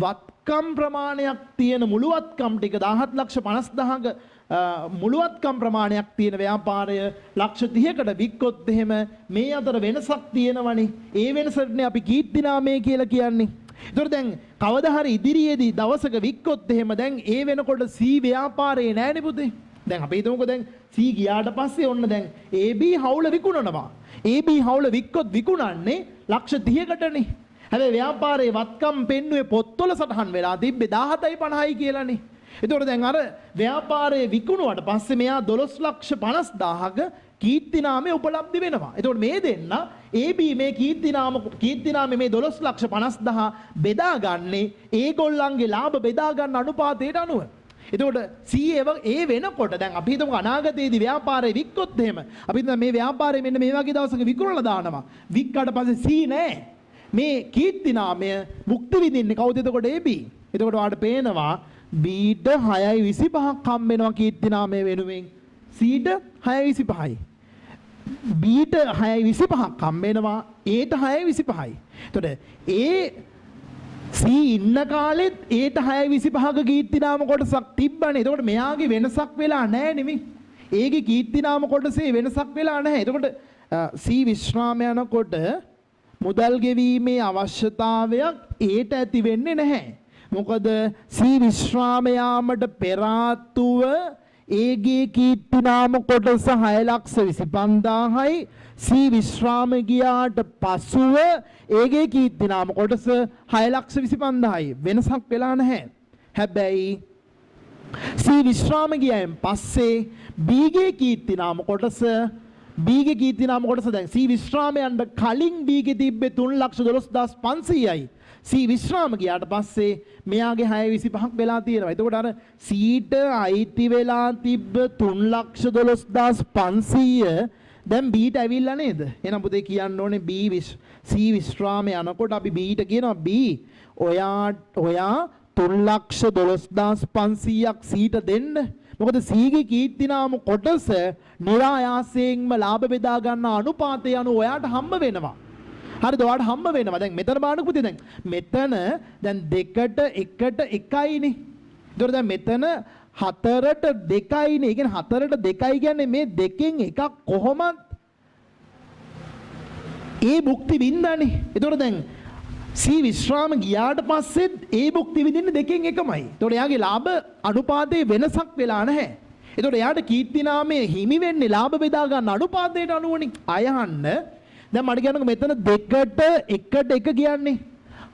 වත්කම් ප්‍රමාණයක් තියෙන මුළු වත්කම් ටික 17,50,000ක මුළුවත්කම් ප්‍රමාණයක් තියෙන ව්‍යාපාරය ලක්ෂ 30කට වික්කොත් එහෙම මේ අතර වෙනසක් තියෙනවනේ. ඒ වෙනසටනේ අපි කීර්තිනාමය කියලා කියන්නේ. ඒතකොට දැන් කවදා හරි ඉදිරියේදී දවසක වික්කොත් එහෙම දැන් ඒ වෙනකොට C ව්‍යාපාරේ නෑනේ පුතේ. දැන් අපි හිතමුකෝ දැන් C ගියාට පස්සේ ඔන්න දැන් AB හවුල විකුණනවා. AB හවුල වික්කොත් විකුණන්නේ ලක්ෂ 30කටනේ. හැබැයි ව්‍යාපාරයේ වත්කම් පෙන්නුවේ පොත්වල සටහන් වෙලා තිබ්බේ 17යි 50යි කියලානේ. එතකොට දැන් අර ව්‍යාපාරයේ විකුණුවට පස්සේ මෙයා 12,50,000ක කීර්තිනාමය උපලබ්ධි වෙනවා. එතකොට මේ දෙන්න AB මේ කීර්තිනාමේ මේ 12,50,000 බෙදාගන්නේ ඒගොල්ලන්ගේ ලාභ බෙදා ගන්න අනුපාතයට අනුව. එතකොට C ඒ වෙනකොට දැන් අපි හිතමු අනාගතයේදී ව්‍යාපාරේ වික්කොත් එහෙම අපි හිතමු මේ ව්යාපාරේ මෙන්න මේ වගේ දවසක විකුණලා දානවා. වික්කට පස්සේ C නෑ. මේ කීර්තිනාමය මුක්ති විඳින්නේ කවුද එතකොට AB. එතකොට ඔයාලට පේනවා Bට 6.25ක් හම්බ වෙනවා කීර්තිනාමය වෙනුවෙන්. Cට 6.25යි. Bට 6.25ක් හම්බ වෙනවා. Aට 6.25යි. එතකොට C ඉන්න කාලෙත් Aට 6.25ක කීර්තිනාම කොටසක් තිබ්බනේ. එතකොට මෙයාගේ වෙනසක් වෙලා නැහැ නෙමෙයි. ඒගේ කීර්තිනාම කොටසේ වෙනසක් වෙලා නැහැ. එතකොට C විශ්‍රාම යනකොට මුදල් ගෙවීමේ අවශ්‍යතාවයක් Aට ඇති වෙන්නේ නැහැ. මොකද C විශ්‍රාම යාමට පෙර ආතුව ඒගේ කීර්තිනාම කොටස 6,25,000යි. C විශ්‍රාම ගියාට පසුව ඒගේ කීර්තිනාම කොටස 6,25,000යි. වෙනසක් වෙලා නැහැ. හැබැයි C විශ්‍රාම ගියයින් පස්සේ B ගේ කීර්තිනාම කොටස B ගේ කීර්ති නාම කොටස දැන් C විශ්‍රාමයන්ට කලින් B ගේ තිබ්බේ 312500යි. C විශ්‍රාම ගියාට පස්සේ මෙයාගේ 625ක් වෙලා තියෙනවා. එතකොට අර C ට අයිති වෙලා තිබ්බ 312500 දැන් B ට ඇවිල්ලා නේද? එහෙනම් පුතේ කියන්න ඕනේ C විශ්‍රාමයේ යනකොට අපි B ට කියනවා B ඔයා 312500ක් C ට දෙන්න. මොකද C ගේ කීර්ති නාම කොටස නිරායාසයෙන්ම ලාභ බෙදා ගන්න අනුපාතය අනුව ඔයාට හම්බ වෙනවා. හරිද? ඔයාට හම්බ වෙනවා. දැන් මෙතන බලන්න පුතේ දැන් මෙතන දැන් 2ට 1ට 1යිනේ. ඒතකොට දැන් මෙතන 4ට 2යිනේ. ඒ කියන්නේ 4ට 2යි කියන්නේ මේ දෙකෙන් එකක් කොහොමද ඒ භුක්ති විඳන්නේ. ඒතකොට දැන් C විශ්‍රාම ගියාට පස්සෙත් ඒ භුක්ති විඳින්නේ දෙකෙන් එකමයි. ඒතකොට එයාගේ ලාභ අනුපාතයේ වෙනසක් වෙලා නැහැ. ඒතකොට එයාට කීර්ති නාමයේ හිමි වෙන්නේ ලාභ බෙදා ගන්න අනුපාතයට අනුවනේ. අයහන්න දැන් මට කියන්නකෝ මෙතන 2ට 1ට 1 කියන්නේ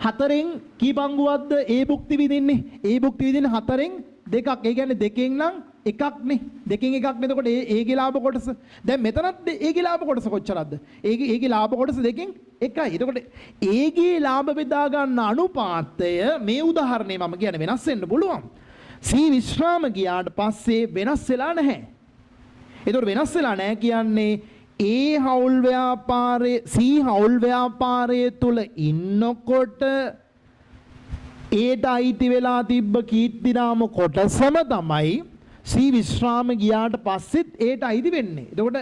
4න් කී පංගුවක්ද ඒ භුක්ති විඳින්නේ? ඒ භුක්ති විඳින්නේ 4න් 2ක්. ඒ කියන්නේ දෙකෙන් නම් එකක්නේ. දෙකෙන් එකක් නේ. එතකොට ඒගේ ලාභ කොටස දැන් මෙතනත් ඒගේ ලාභ කොටස කොච්චරද? ඒගේ ලාභ කොටස දෙකෙන් එකයි. එතකොට ඒගේ ලාභ බෙදා ගන්න අනුපාතය මේ උදාහරණේ මම කියන්නේ වෙනස් වෙන්න පුළුවන්. C විශ්‍රාම ගියාට පස්සේ වෙනස් වෙලා නැහැ. එතකොට වෙනස් වෙලා නැහැ කියන්නේ හවුල් ව්‍යාපාරයේ C හවුල් ව්‍යාපාරයේ තුල ඉන්නකොට ඒට අයිති වෙලා තිබ්බ කීර්ති නාම කොටසම තමයි C විශ්‍රාම ගියාට පස්සෙත් ඒට අයිති වෙන්නේ. එතකොට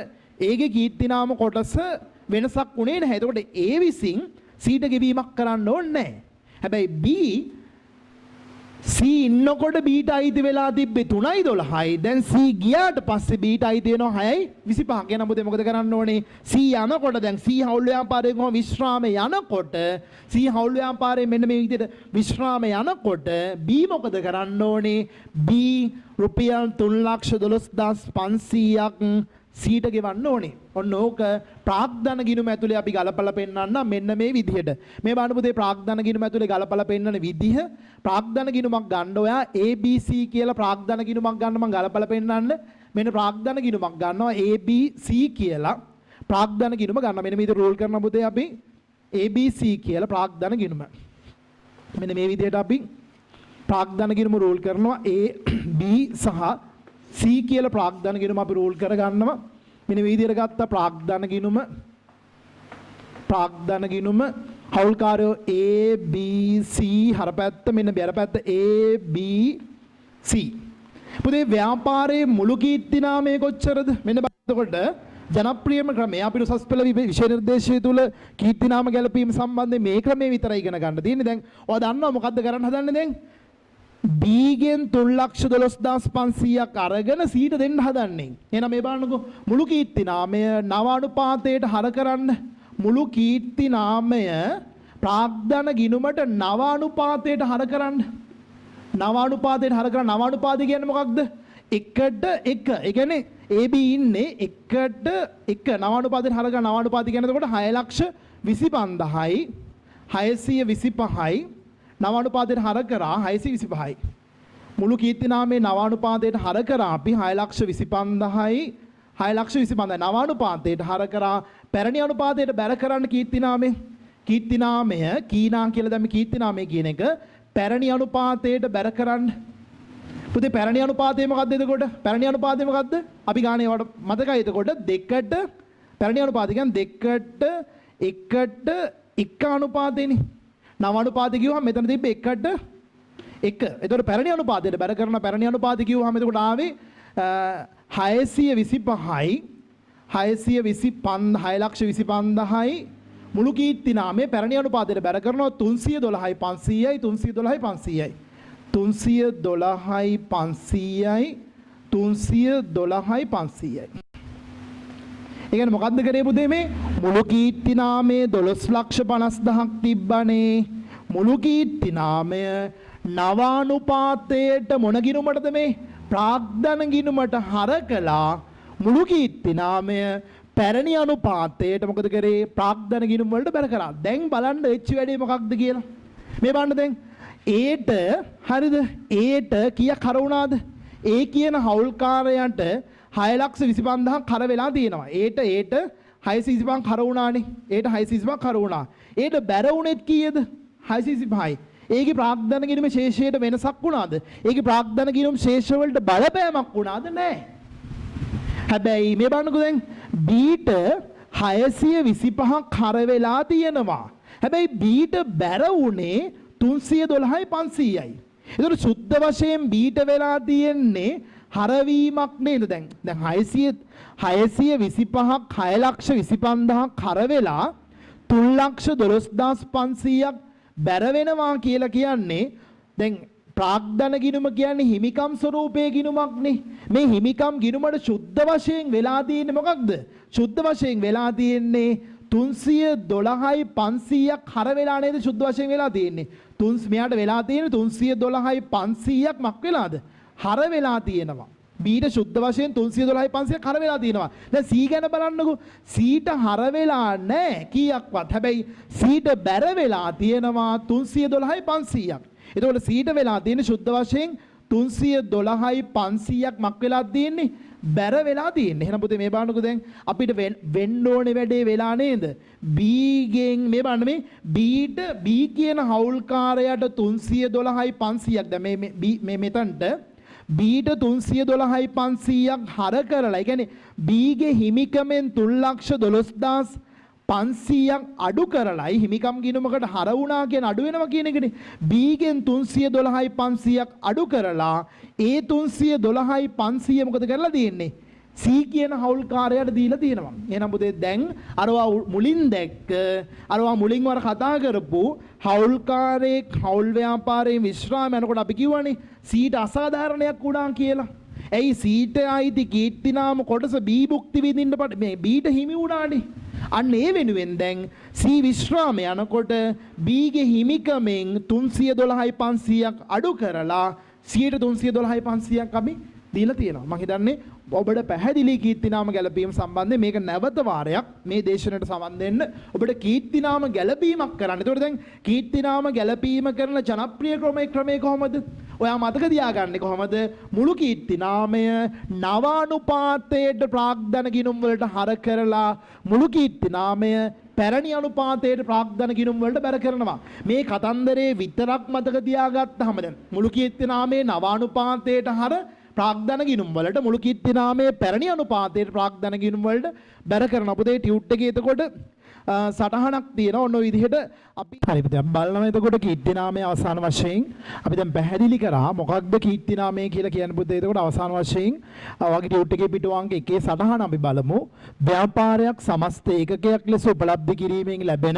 ඒගේ කීර්ති නාම කොටස වෙනසක් උනේ නැහැ. එතකොට ඒ විසින් C ට ගෙවීමක් කරන්න ඕනේ නැහැ. හැබැයි B C ඉන්නකොට B ට අයිති වෙලා තිබ්බේ 3.12යි. දැන් C ගියාට පස්සේ B ට අයිති වෙනවා 6.25. කියන මොකද කරන්න ඕනේ? C යනකොට දැන් C හවුල් ව්‍යාපාරයෙන් කොහොම විශ්‍රාමේ යනකොට C හවුල් ව්‍යාපාරයෙන් මෙන්න මේ විදිහට විශ්‍රාමේ යනකොට B මොකද කරන්න ඕනේ? B රුපියල් 3,12,500ක් C ට ගෙවන්න ඕනේ. ඔන්න ඕක ප්‍රාග්ධන ගිණුම ඇතුලේ අපි ගලපලා පෙන්නන්න මෙන්න මේ විදිහට. මේ බලන්න පුතේ ප්‍රාග්ධන ගිණුම ඇතුලේ ගලපලා පෙන්නන විදිහ ප්‍රාග්ධන ගිණුමක් ගන්න ඔයා ABC කියලා ප්‍රාග්ධන ගිණුමක් ගන්න මම ගලපලා පෙන්නන්න. මෙන්න ප්‍රාග්ධන ගිණුමක් ගන්නවා ABC කියලා ප්‍රාග්ධන ගිණුම ගන්න. මෙන්න මේ විදිහට රෝල් කරන පුතේ අපි ABC කියලා ප්‍රාග්ධන ගිණුම. මෙන්න මේ විදිහට අපි ප්‍රාග්ධන ගිණුම රෝල් කරනවා A B සහ C කියලා ප්‍රාග්ධන ගිණුම අපි රෝල් කරගන්නවා. මෙන්න මේ විදිහට ගත්ත ප්‍රාග්ධන ගිණුම හවුල්කාරයෝ A B C හරපැත්ත මෙන්න බැරපැත්ත A B C. පුතේ ව්‍යාපාරයේ මුළු කීර්ති නාමය කොච්චරද? මෙන්න බලන්නකොට ජනප්‍රියම ක්‍රමය අපිට උසස් පෙළ විෂය නිර්දේශය තුල කීර්ති නාම ගැලපීම සම්බන්ධයෙන් මේ ක්‍රමය විතරයි ඉගෙන ගන්න තියෙන්නේ. දැන් ඔයා දන්නවා මොකද්ද කරන්න හදන්නේ දැන්? B ගෙන් 3,12,500ක් අරගෙන C ට දෙන්න හදන්නේ. එහෙනම් මේ බලන්නකෝ මුළු කීර්ති නාමය නව අනුපාතයට හර කරන්න. මුළු කීර්ති නාමය ප්‍රාග්ධන ගිණුමට නව අනුපාතයට හර කරන්න. නව අනුපාතයට හර කරන නව අනුපාතය කියන්නේ මොකක්ද? 1ට 1. ඒ කියන්නේ AB ඉන්නේ 1ට 1 නව අනුපාතයට හර කරන නව අනුපාතය කියන්නේ එතකොට 6,25,000යි 625යි නව අනුපාතයට හර කරා 625යි. මුළු කීර්ති නාමයේ නව අනුපාතයට හර කරා අපි 6,25,000යි 6,25,000 නව අනුපාතයට හර කරා පැරණි අනුපාතයට බැර කරන්න කීර්ති නාමය කීනා කියලා දැන් මේ කීර්ති නාමය කියන එක පැරණි අනුපාතයට බැර කරන්න. පුතේ පැරණි අනුපාතය මොකක්ද එතකොට? පැරණි අනුපාතය මොකක්ද? අපි ගානේ වට මතකයි එතකොට 2ට පැරණි අනුපාතය කියන්නේ 2ට 1ට 1 අනුපාතේනේ. නව අනුපාතය කිව්වහම මෙතන තිබ්බ 1ට 1. එතකොට පැරණි අනුපාතයට බැර කරන පැරණි අනුපාතය කිව්වහම එතකොට ආවේ 625යි 6,25,000යි මුළු කීර්ති නාමයේ පැරණි අනුපාතයට බැර කරනවා 312,500යි 312,500යි 312,500යි 312,500යි. ඒ කියන්නේ මොකද්ද කරේ පුතේ මේ මුළු කීර්ති නාමයේ 12,50,000ක් තිබ්බනේ. මුළු කීර්ති නාමය නව අනුපාතයට මොන ගිණුමටද මේ ප්‍රාග්ධන ගිණුමට හර කළා. මුළු කීර්ති නාමය පැරණි අනුපාතයට මොකද කරේ? ප්‍රාග්ධන ගිණුම වලට බැර කරා. දැන් බලන්න වෙච්ච වැඩේ මොකක්ද කියලා. මේ බලන්න දැන් ඒට හරිද? ඒට කීයක් හර වුණාද? ඒ කියන හවුල්කාරයන්ට 6,25,000 කර වෙලා තියෙනවා. ඒට 625 කර වුණානේ. ඒට 625 කර වුණා. ඒට බැර වුණෙත් කීයද? 625යි. ඒකේ ප්‍රාග්ධන ගිණුමේ ශේෂයට වෙනසක් වුණාද? ඒකේ ප්‍රාග්ධන ගිණුම් ශේෂ වලට බලපෑමක් වුණාද? නැහැ. හැබැයි මේ බලන්නකෝ දැන් B ට 625 කර වෙලා තියෙනවා. හැබැයි B ට බැර වුණේ 312යි 500යි. ඒතකොට සුද්ධ වශයෙන් B ට වෙලා තියෙන්නේ හරවීමක් නේද? දැන් 625ක් 6,25,000 කර වෙලා 3,12,500ක් බැර වෙනවා කියලා කියන්නේ දැන් ප්‍රාග්ධන ගිණුම කියන්නේ හිමිකම් ස්වරූපයේ ගිණුමක්නේ. මේ හිමිකම් ගිණුමට සුද්ධ වශයෙන් වෙලා තියෙන්නේ මොකක්ද? සුද්ධ වශයෙන් වෙලා තියෙන්නේ 312යි 500ක් හර වෙලා නේද සුද්ධ වශයෙන් වෙලා තියෙන්නේ. මෙයාට වෙලා තියෙන්නේ 312යි 500ක් මක් වෙලාද? හර වෙලා තියෙනවා. B ට සුද්ධ වශයෙන් 312යි 500ක් හර වෙලා තියෙනවා. දැන් C ගැන බලන්නකෝ. C ට හර වෙලා නැහැ කීයක්වත්. හැබැයි C ට බැර වෙලා තියෙනවා 312යි 500ක්. එතකොට C ට වෙලා තියෙන්නේ සුද්ධ වශයෙන් 312යි 500ක් මක් වෙලා තියෙන්නේ? බැර වෙලා තියෙන්නේ. එහෙනම් පුතේ මේ බලන්නකෝ දැන් අපිට වෙන්න ඕනේ වැඩේ වෙලා නේද? B ගෙන් මේ බලන්න මේ B ට B කියන හවුල්කාරයාට 312යි 500ක් දැන් මේ මෙතනට B ට 312යි 500ක් හර කරලා, ඒ කියන්නේ B ගේ හිමිකමෙන් 3,12,500ක් අඩු කරලායි හිමිකම් ගිණුමකට හර වුණා කියන අඩු වෙනවා කියන එකනේ. B ගෙන් 312යි 500ක් අඩු කරලා ඒ 312යි 500 මොකද කරලා තියෙන්නේ? C කියන හවුල්කාරයාට දීලා තියෙනවා. එහෙනම් පුතේ දැන් අරවා මුලින් දැක්ක අරවා මුලින් වර කතා කරපු හවුල්කාරයේ හවුල් ව්‍යාපාරයේ විශ්‍රාම යනකොට අපි කිව්වනේ C ට අසාධාරණයක් වුණා කියලා. ඇයි C ට ආයිති කීර්තිනාම කොටස B භුක්ති විඳින්න මේ B ට හිමි වුණානේ. අන්න ඒ වෙනුවෙන් දැන් C විශ්‍රාම යනකොට B ගේ හිමිකමෙන් 312යි 500ක් අඩු කරලා C ට 312යි 500ක් අපි දීලා තියෙනවා. මම හිතන්නේ ඔබට පැහැදිලි කීර්තිනාම ගැලපීම සම්බන්ධයෙන් මේක නැවත වාරයක් මේ දේශනයට සම්බන්ධ වෙන්න ඔබට කීර්තිනාම ගැලපීමක් කරන්න. ඒතකොට දැන් කීර්තිනාම ගැලපීම කරන ජනප්‍රිය ක්‍රමය කොහොමද? ඔයා මතක තියාගන්නේ කොහොමද? මුළු කීර්තිනාමය නවානුපාතයට ප්‍රාග්ධන ගිණුම් වලට හර කරලා මුළු කීර්තිනාමය පැරණි අනුපාතයට ප්‍රාග්ධන ගිණුම් වලට බැර කරනවා. මේ කතන්දරේ විතරක් මතක තියාගත්තාම දැන් මුළු කීර්තිනාමයේ නවානුපාතයට හර ප්‍රාග්ධන ගිණුම් වලට මුළු කීර්තිනාමයේ පැරණි අනුපාතයට ප්‍රාග්ධන ගිණුම් වලට බැර කරන අපේ ටියුට් එකේ එතකොට සටහනක් තියෙනවා. ඔන්න ඔය විදිහට අපි හරි දැන් බලනවා. එතකොට කීර්තිනාමයේ අවසාන වශයෙන් අපි දැන් පැහැදිලි කරා මොකක්ද කීර්තිනාමය කියලා කියන්නේ පුතේ. එතකොට අවසාන වශයෙන් වගේ ටියුට් එකේ පිටුවංග එකේ සටහන අපි බලමු. ව්‍යාපාරයක් සමස්ත ඒකකයක් ලෙස උපලබ්ධ කිරීමෙන් ලැබෙන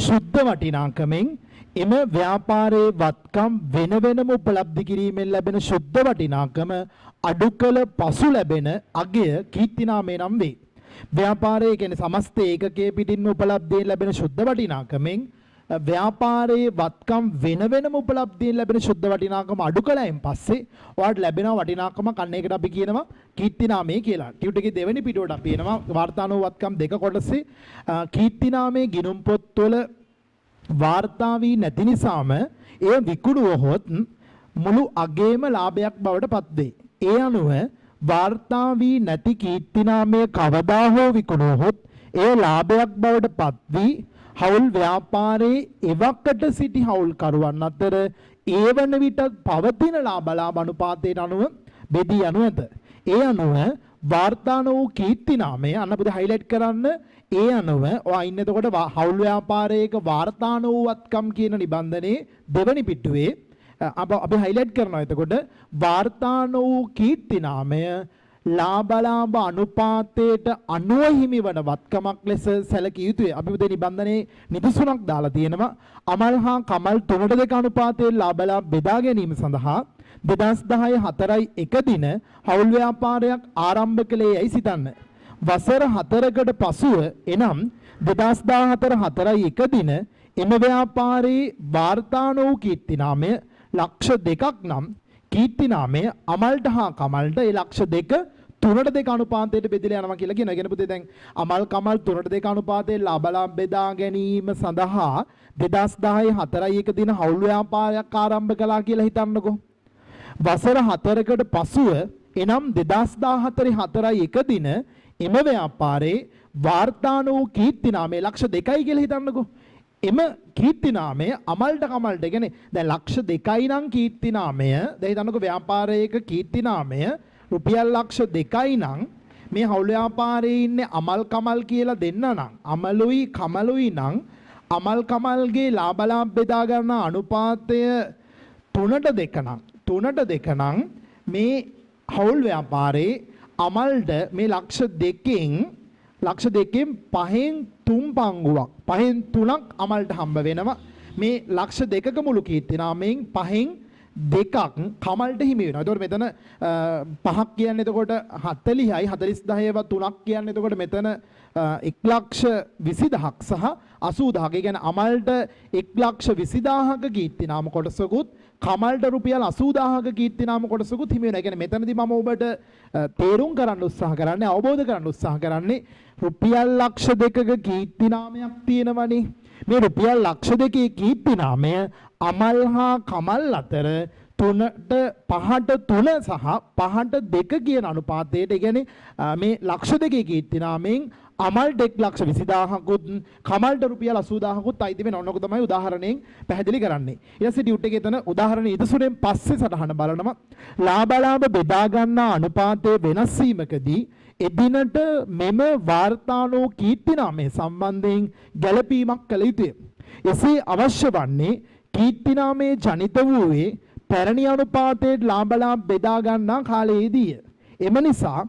ශුද්ධ වටිනාකමෙන් එම ව්‍යාපාරයේ වත්කම් වෙන වෙනම උපලබ්ධ කිරීමෙන් ලැබෙන ශුද්ධ වටිනාකම අඩු කළ පසු ලැබෙන අගය කීර්තිනාමය නම් වේ. ව්‍යාපාරයේ කියන්නේ සමස්ත ඒකකයේ පිටින් උපලබ්ධයෙන් ලැබෙන ශුද්ධ වටිනාකමෙන් ව්‍යාපාරයේ වත්කම් වෙන වෙනම උපලබ්ධයෙන් ලැබෙන ශුද්ධ වටිනාකම අඩු කළයින් පස්සේ ඔයාලට ලැබෙන වටිනාකමක් අන්න ඒකට අපි කියනවා කීර්තිනාමය කියලා. ටියුට් එකේ දෙවෙනි පිටුවට අපි එනවා වාර්තානුව වත්කම් දෙක කොටසේ කීර්තිනාමයේ ගිණුම් පොත්වල වාර්තා වී නැති නිසාම එය විකුණුවහොත් මුළු අගේම ලාභයක් බවට පත්වේ. ඒ අනුව වාර්තා වී නැති කීර්තිනාමය කවදා හෝ විකුණුවහොත් එය ලාභයක් බවට පත්වී හවුල් ව්‍යාපාරයේ එවකට සිටි හවුල්කරුවන් අතර ඒ වන විට පවතින ලාභ අනුපාතයට අනුව බෙදී යනු ඇත. ඒ අනුව වාර්තාන වූ කීර්තිනාමය අන්න පුතේ හයිලයිට් කරන්න. ඒ අනුව ඔයා ඉන්නේ එතකොට හවුල් ව්‍යාපාරයක වාර්තාන වූ වත්කම් කියන නිබන්ධනයේ දෙවනි පිටුවේ අපි හයිලයිට් කරනවා. එතකොට වාර්තාන වූ කීර්තිනාමය ලාභ අනුපාතයට අනුව හිමිවන වත්කමක් ලෙස සැලකිය යුතුය. අපි මේ නිබන්ධනයේ නිදසුනක් දාලා තියෙනවා. අමල් හා කමල් 3:2 අනුපාතයේ ලාභ බෙදා ගැනීම සඳහා 2010 4 දින හවුල් ව්‍යාපාරයක් ආරම්භ කළේ යයි සිතන්න. වසර 4කට පසුව එනම් 2014 4 දින එම ව්‍යාපාරයේ වාර්තාන වූ කීර්තිනාමය ලක්ෂ 2ක් නම් කීර්තිනාමය අමල්ට හා කමල්ට ඒ ලක්ෂ 2 3:2 අනුපාතයට බෙදලා යනවා කියලා කියනවා. කියන පුතේ දැන් අමල් කමල් 3:2 අනුපාතයේ ලාභ බෙදා ගැනීම සඳහා 2010 4 දින හවුල් ව්‍යාපාරයක් ආරම්භ කළා කියලා හිතන්නකෝ. වසර 4කට පසුව එනම් 2014 දින එම ව්‍යාපාරේ වාර්තාන වූ කීර්ති නාමය ලක්ෂ 2යි කියලා හිතන්නකෝ. එම කීර්ති නාමය අමල්ට කමල්ට කියන්නේ දැන් ලක්ෂ 2යි නම් කීර්ති නාමය දැන් හිතන්නකෝ ව්‍යාපාරයක කීර්ති නාමය රුපියල් ලක්ෂ 2යි නම් මේ හවුල් ව්‍යාපාරයේ ඉන්නේ අමල් කමල් කියලා දෙන්න නම් අමලුයි කමලුයි නම් අමල් කමල්ගේ ලාභ බෙදා ගන්න අනුපාතය 3-2 නම් මේ හවුල් ව්‍යාපාරේ අමල්ට මේ ලක්ෂ 2කින් 5න් 3 පංගුවක් 5න් 3ක් අමල්ට හම්බ වෙනවා. මේ ලක්ෂ 2ක මුළු කීර්ති නාමයෙන් 5න් 2ක් කමල්ට හිමි වෙනවා. ඒතකොට මෙතන 5ක් කියන්නේ එතකොට 40යි 40000 3ක් කියන්නේ එතකොට මෙතන 1,20,000ක් සහ 80,000ක. ඒ කියන්නේ අමල්ට 1,20,000ක කීර්ති නාම කොටසකුත් කමල්ට රුපියල් 80,000ක කීර්ති නාම කොටසකුත් හිමි වෙනවා. ඒ කියන්නේ මෙතනදී මම ඔබට තේරුම් කරන්න උත්සාහ කරන්නේ අවබෝධ කරන්න උත්සාහ කරන්නේ රුපියල් ලක්ෂ 2ක කීර්ති නාමයක් තියෙනවනේ. මේ රුපියල් ලක්ෂ 2කේ කීර්ති නාමය අමල් හා කමල් අතර 3ට 5ට 3 සහ 5ට 2 කියන අනුපාතයට. ඒ කියන්නේ මේ ලක්ෂ 2කේ කීර්ති නාමයෙන් අමල්ට 1,20,000කුත් කමල්ට රුපියල් 80,000කුත් අයිති වෙනවා. ඔන්නක තමයි උදාහරණයෙන් පැහැදිලි කරන්නේ. ඊට පස්සේ ටියුට් එකේ එතන උදාහරණ ඉදසුරෙන් පස්සේ සටහන බලනවා. ලාභ බෙදා ගන්නා අනුපාතයේ වෙනස් වීමකදී එදිනට මෙම වාර්තානෝ කීර්ති නාමය සම්බන්ධයෙන් ගැළපීමක් කළ යුතුය. එසේ අවශ්‍ය වන්නේ කීර්ති නාමයේ ජනිත වූයේ පැරණි අනුපාතයේ ලාභ බෙදා ගන්නා කාලයේදීය. එම නිසා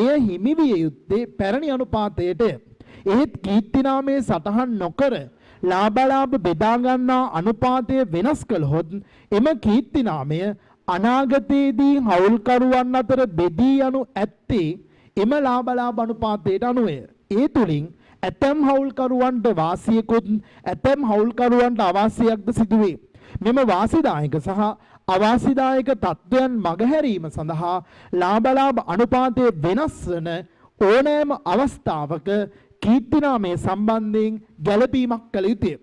එය හිමි විය යුත්තේ පැරණි අනුපාතයටය. එහෙත් කීර්ති නාමයේ සටහන් නොකර ලාභ බෙදා ගන්නා අනුපාතය වෙනස් කළහොත් එම කීර්ති නාමය අනාගතයේදී හවුල්කරුවන් අතර බෙදී යනු ඇත්තේ එම ලාභ අනුපාතයට අනුවය. ඒ තුලින් ඇතැම් හවුල්කරුවන්ට වාසියකුත් ඇතැම් හවුල්කරුවන්ට අවාසියක්ද සිදුවේ. මෙම වාසිදායක සහ අවාසිදායක තත්ත්වයන් මගහැරීම සඳහා ලාභ අනුපාතයේ වෙනස් වන ඕනෑම අවස්ථාවක කීර්ති නාමයේ සම්බන්ධයෙන් ගැළපීමක් කළ යුතුය.